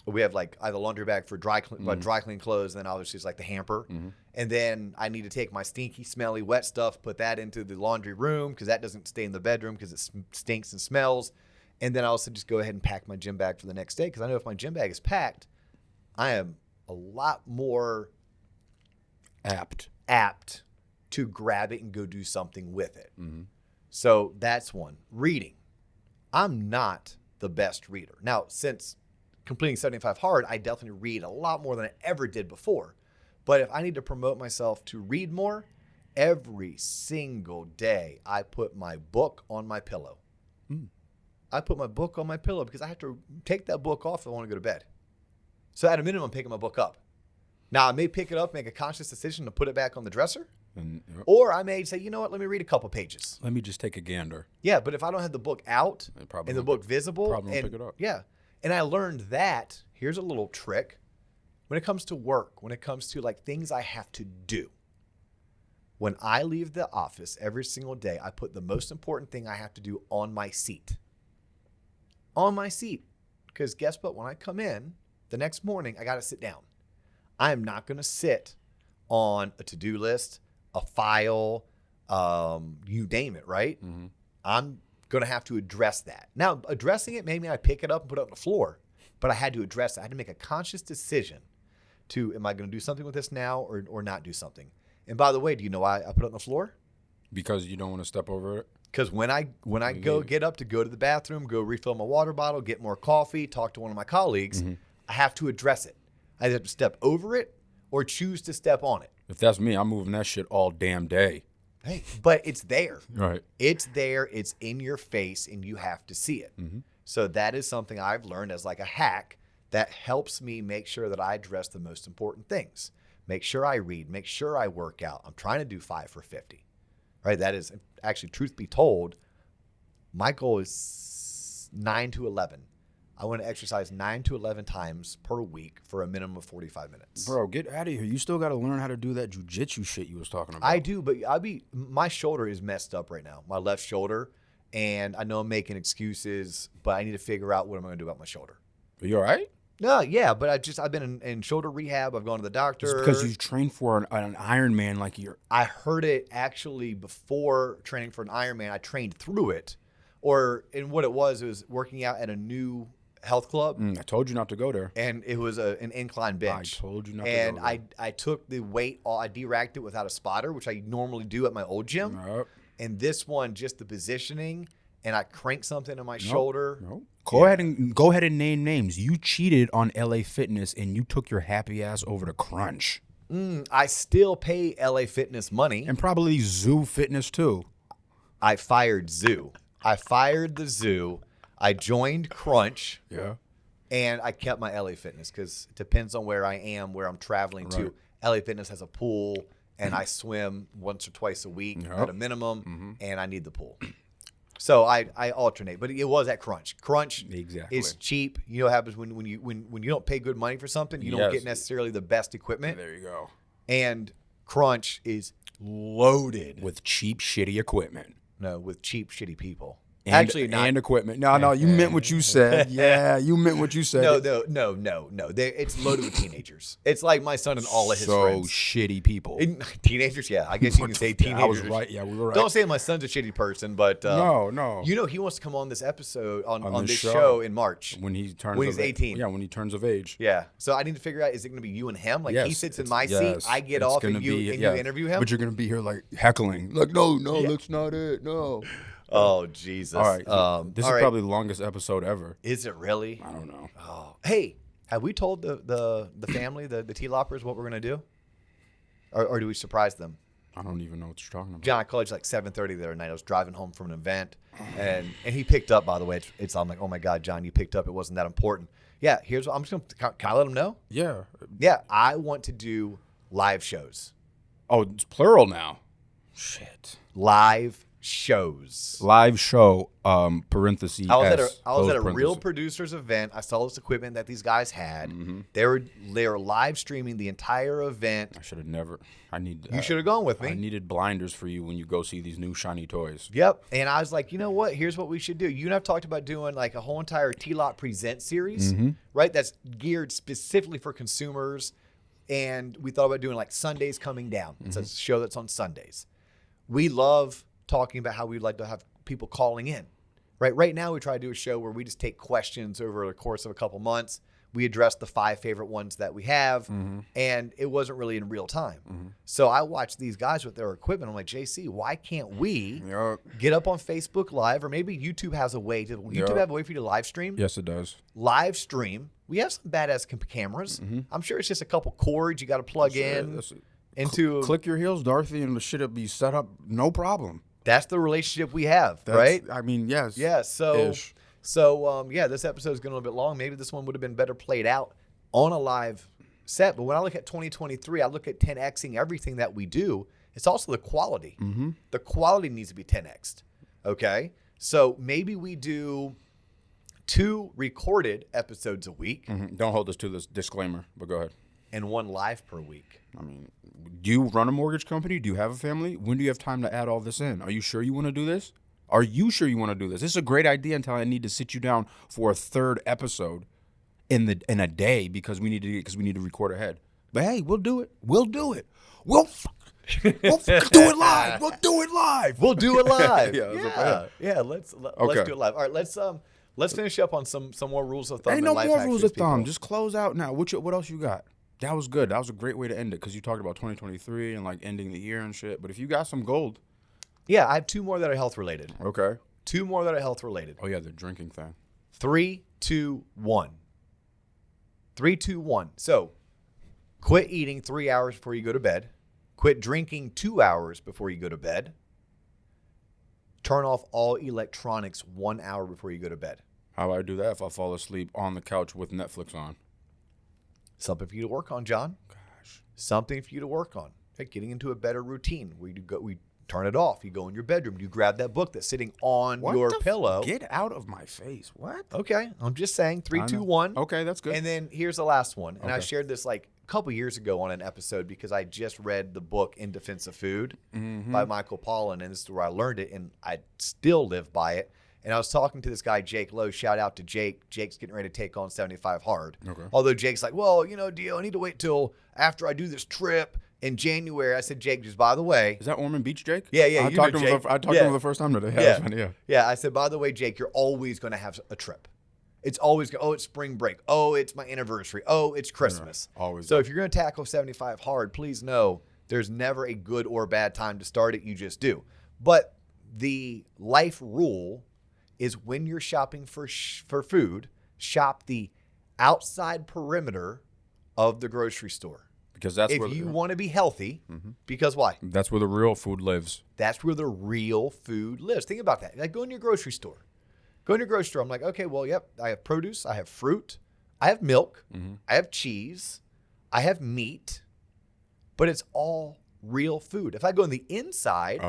S1: we have like, I have a laundry bag for dry clean clothes, and then obviously it's like the hamper. And then I need to take my stinky, smelly, wet stuff, put that into the laundry room because that doesn't stay in the bedroom because it stinks and smells. And then I also just go ahead and pack my gym bag for the next day because I know if my gym bag is packed, I am a lot more apt to grab it and go do something with it. So that's one. Reading. I'm not the best reader. Now, since completing 75 Hard, I definitely read a lot more than I ever did before. But if I need to promote myself to read more, every single day I put my book on my pillow. I put my book on my pillow because I have to take that book off if I want to go to bed. So at a minimum, I'm picking my book up. Now, I may pick it up, make a conscious decision to put it back on the dresser. Or I may say, you know what, let me read a couple pages.
S2: Let me just take a gander.
S1: Yeah, but if I don't have the book out and the book visible.
S2: Probably won't pick it up.
S1: Yeah. And I learned that, here's a little trick. When it comes to work, when it comes to like things I have to do, when I leave the office every single day, I put the most important thing I have to do on my seat. On my seat. Because guess what? When I come in the next morning, I got to sit down. I am not going to sit on a to-do list, a file, you name it, right? I'm going to have to address that. Now, addressing it, maybe I pick it up and put it on the floor, but I had to address it. I had to make a conscious decision to, am I going to do something with this now or not do something? And by the way, do you know why I put it on the floor?
S2: Because you don't want to step over it.
S1: Because when I go get up to go to the bathroom, go refill my water bottle, get more coffee, talk to one of my colleagues, I have to address it. I either have to step over it or choose to step on it.
S2: If that's me, I'm moving that shit all damn day.
S1: Hey, but it's there.
S2: Right.
S1: It's there. It's in your face, and you have to see it. So that is something I've learned as like a hack that helps me make sure that I address the most important things. Make sure I read. Make sure I work out. I'm trying to do 5 for 50. Right? That is actually, truth be told, my goal is 9 to 11. I want to exercise 9 to 11 times per week for a minimum of 45 minutes.
S2: Bro, get out of here. You still got to learn how to do that jujitsu shit you was talking about.
S1: I do, but my shoulder is messed up right now, my left shoulder. And I know I'm making excuses, but I need to figure out what I'm going to do about my shoulder.
S2: Are you all right?
S1: No, yeah, but I've been in shoulder rehab. I've gone to the doctor.
S2: It's because you trained for an Ironman like you're.
S1: I heard it actually before training for an Ironman. I trained through it, and what it was working out at a new health club.
S2: I told you not to go there.
S1: And it was an incline bench.
S2: I told you not to go there.
S1: And I took the weight, I deracked it without a spotter, which I normally do at my old gym.
S2: Yep.
S1: And this one, just the positioning, and I cranked something in my shoulder.
S2: Nope. Go ahead and name names. You cheated on LA Fitness and you took your happy ass over to Crunch.
S1: I still pay LA Fitness money.
S2: And probably Zoo Fitness too.
S1: I fired Zoo. I fired the Zoo. I joined Crunch.
S2: Yeah.
S1: And I kept my LA Fitness because it depends on where I am, where I'm traveling to. LA Fitness has a pool, and I swim once or twice a week at a minimum, and I need the pool. So I alternate, but it was at Crunch. Crunch is cheap. You know what happens when you don't pay good money for something, you don't get necessarily the best equipment.
S2: There you go.
S1: And Crunch is loaded
S2: with cheap, shitty equipment.
S1: No, with cheap, shitty people.
S2: Actually, not. And equipment. No, you meant what you said. Yeah, you meant what you said.
S1: No. It's loaded with teenagers. It's like my son and all of his friends.
S2: So shitty people.
S1: Teenagers, yeah. I guess you can say teenagers.
S2: I was right. Yeah, we were right.
S1: Don't say my son's a shitty person, but
S2: no.
S1: You know he wants to come on this episode on this show in March
S2: when he's
S1: 18.
S2: Yeah, when he turns of age.
S1: Yeah. So I need to figure out, is it going to be you and him? Like he sits in my seat, I get off, and you interview him.
S2: But you're going to be here like heckling. Like no, that's not it. No.
S1: Oh, Jesus.
S2: All right. This is probably the longest episode ever.
S1: Is it really?
S2: I don't know.
S1: Oh. Hey, have we told the family, the T-Loppers, what we're going to do? Or do we surprise them?
S2: I don't even know what you're talking about.
S1: John, I called you like 7:30 the other night. I was driving home from an event, and he picked up, by the way. I'm like, oh, my God, John, you picked up. It wasn't that important. Yeah, here's what I'm just going to – can I let him know?
S2: Yeah.
S1: Yeah, I want to do live shows.
S2: Oh, it's plural now. Shit.
S1: Live shows.
S2: Live show, parentheses.
S1: I was at a real producer's event. I saw this equipment that these guys had. They were live streaming the entire event.
S2: I should have never.
S1: You should have gone with me.
S2: I needed blinders for you when you go see these new shiny toys.
S1: Yep. And I was like, you know what? Here's what we should do. You and I've talked about doing like a whole entire T-Lot Present series, right? That's geared specifically for consumers. And we thought about doing like Sundays Coming Down. It's a show that's on Sundays. We love talking about how we'd like to have people calling in, right? Right now, we try to do a show where we just take questions over the course of a couple months. We address the 5 favorite ones that we have, and it wasn't really in real time. So I watched these guys with their equipment. I'm like, JC, why can't we get up on Facebook Live, or maybe YouTube has a way to YouTube have a way for you to live stream?
S2: Yes, it does.
S1: Live stream. We have some badass cameras. I'm sure it's just a couple cords you got to plug in into.
S2: Click your heels, Dorothy, and the shit will be set up. No problem.
S1: That's the relationship we have, right?
S2: I mean, yes.
S1: Yeah. So this episode is going a little bit long. Maybe this one would have been better played out on a live set. But when I look at 2023, I look at 10Xing everything that we do. It's also the quality. The quality needs to be 10X'd. Okay. So maybe we do 2 recorded episodes a week.
S2: Don't hold us to this disclaimer, but go ahead.
S1: And 1 live per week.
S2: I mean, do you run a mortgage company? Do you have a family? When do you have time to add all this in? Are you sure you want to do this? Are you sure you want to do this? This is a great idea until I need to sit you down for a 3rd episode in a day because we need to record ahead. But hey, we'll do it. We'll do it. We'll do it live. We'll do it live.
S1: We'll do it live. Yeah. Let's do it live. All right, let's finish up on some more rules of thumb.
S2: Ain't no more rules of thumb. Just close out now. What else you got? That was good. That was a great way to end it because you talked about 2023 and like ending the year and shit. But if you got some gold.
S1: Yeah, I have 2 more that are health related.
S2: Okay.
S1: 2 more that are health related.
S2: Oh, yeah, the drinking thing.
S1: 3, 2, 1. 3, 2, 1. So quit eating 3 hours before you go to bed. Quit drinking 2 hours before you go to bed. Turn off all electronics 1 hour before you go to bed.
S2: How do I do that if I fall asleep on the couch with Netflix on?
S1: Something for you to work on, John.
S2: Gosh.
S1: Something for you to work on. Hey, getting into a better routine. We turn it off. You go in your bedroom. You grab that book that's sitting on your pillow.
S2: Get out of my face. What?
S1: Okay, I'm just saying. 3, 2, 1.
S2: Okay, that's good.
S1: And then here's the last one. And I
S2: Okay.
S1: shared this like a couple years ago on an episode because I just read the book In Defense of Food by Michael Pollan, and this is where I learned it, and I still live by it. And I was talking to this guy, Jake Lowe. Shout out to Jake. Jake's getting ready to take on 75 Hard.
S2: Okay.
S1: Although Jake's like, well, Dio, I need to wait till after I do this trip in January. I said, Jake, just by the way.
S2: Is that Ormond Beach, Jake?
S1: Yeah,
S2: I
S1: you
S2: talked
S1: know
S2: to him.
S1: Jake.
S2: I talked to him the first time today. Yeah,
S1: Yeah.
S2: that's funny, yeah.
S1: Yeah, I said, by the way, Jake, you're always going to have a trip. It's always, it's spring break. Oh, it's my anniversary. Oh, it's Christmas.
S2: Always.
S1: So if you're going to tackle 75 hard, please know there's never a good or bad time to start it. You just do. But the life rule is when you're shopping for food, shop the outside perimeter of the grocery store.
S2: Because that's
S1: If
S2: where
S1: you want to be healthy, because why?
S2: that's where the real food lives.
S1: That's where the real food lives. Think about that. Like go in your grocery store. Go in your grocery store. I'm like, okay, well, yep, I have produce, I have fruit, I have milk, I have cheese, I have meat, but it's all real food. If I go on the inside,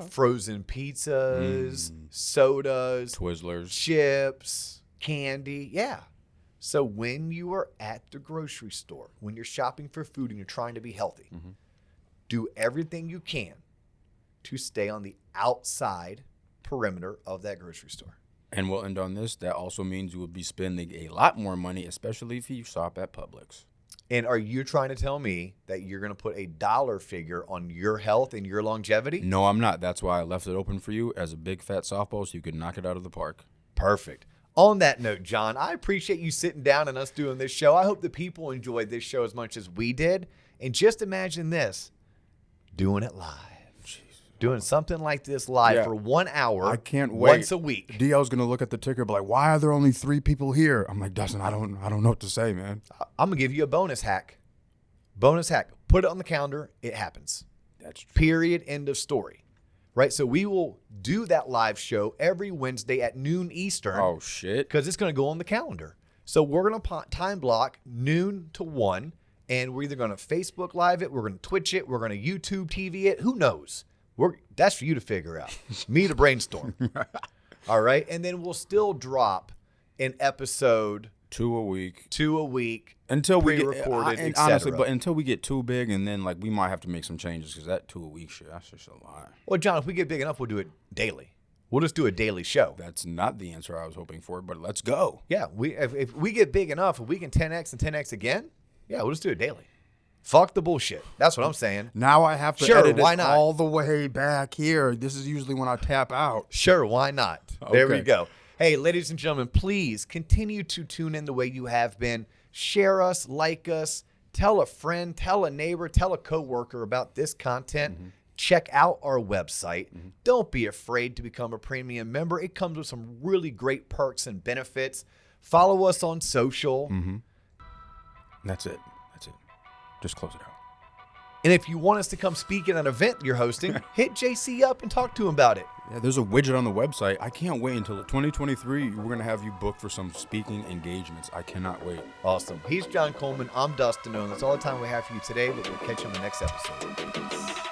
S1: frozen pizzas, sodas,
S2: Twizzlers.
S1: chips, candy, yeah. So when you are at the grocery store, when you're shopping for food and you're trying to be healthy, do everything you can to stay on the outside perimeter of that grocery store.
S2: And we'll end on this. That also means you will be spending a lot more money, especially if you shop at Publix.
S1: And are you trying to tell me that you're going to put a dollar figure on your health and your longevity?
S2: No, I'm not. That's why I left it open for you as a big fat softball so you could knock it out of the park.
S1: Perfect. On that note, John, I appreciate you sitting down and us doing this show. I hope the people enjoyed this show as much as we did. And just imagine this, doing it live. Doing something like this live for 1 hour.
S2: I can't wait.
S1: Once a week.
S2: DL's gonna look at the ticker, and be like, "Why are there only 3 people here?" I'm like, "Dustin, I don't know what to say, man."
S1: I'm gonna give you a bonus hack. Bonus hack. Put it on the calendar. It happens.
S2: That's true.
S1: Period. End of story. Right. So we will do that live show every Wednesday at noon Eastern.
S2: Oh shit!
S1: Because it's gonna go on the calendar. So we're gonna time block noon to 1, and we're either gonna Facebook Live it, we're gonna Twitch it, we're gonna YouTube TV it. Who knows? That's for you to figure out. Me to brainstorm. All right. And then we'll still drop an episode
S2: 2 a week
S1: until we get
S2: pre-recorded,
S1: and
S2: honestly, but until we get too big, and then like we might have to make some changes because that 2 a week shit, that's just a lot.
S1: Well, John, if we get big enough, we'll do it daily. We'll just do a daily show.
S2: That's not the answer I was hoping for, but let's go.
S1: Yeah. If we get big enough, if we can 10x and 10x again, yeah, we'll just do it daily. Fuck the bullshit. That's what I'm saying.
S2: Now I have to
S1: Sure,
S2: edit
S1: why
S2: it
S1: not?
S2: all the way back here. This is usually when I tap out.
S1: Sure, why not? There we
S2: Okay.
S1: go. Hey, ladies and gentlemen, please continue to tune in the way you have been. Share us, like us, tell a friend, tell a neighbor, tell a coworker about this content. Check out our website. Don't be afraid to become a premium member. It comes with some really great perks and benefits. Follow us on social.
S2: That's it. Just close it out.
S1: And if you want us to come speak at an event you're hosting, hit JC up and talk to him about it.
S2: Yeah, there's a widget on the website. I can't wait until 2023. We're going to have you booked for some speaking engagements. I cannot wait.
S1: Awesome. He's John Coleman. I'm Dustin Owen. That's all the time we have for you today, but we'll catch you in the next episode.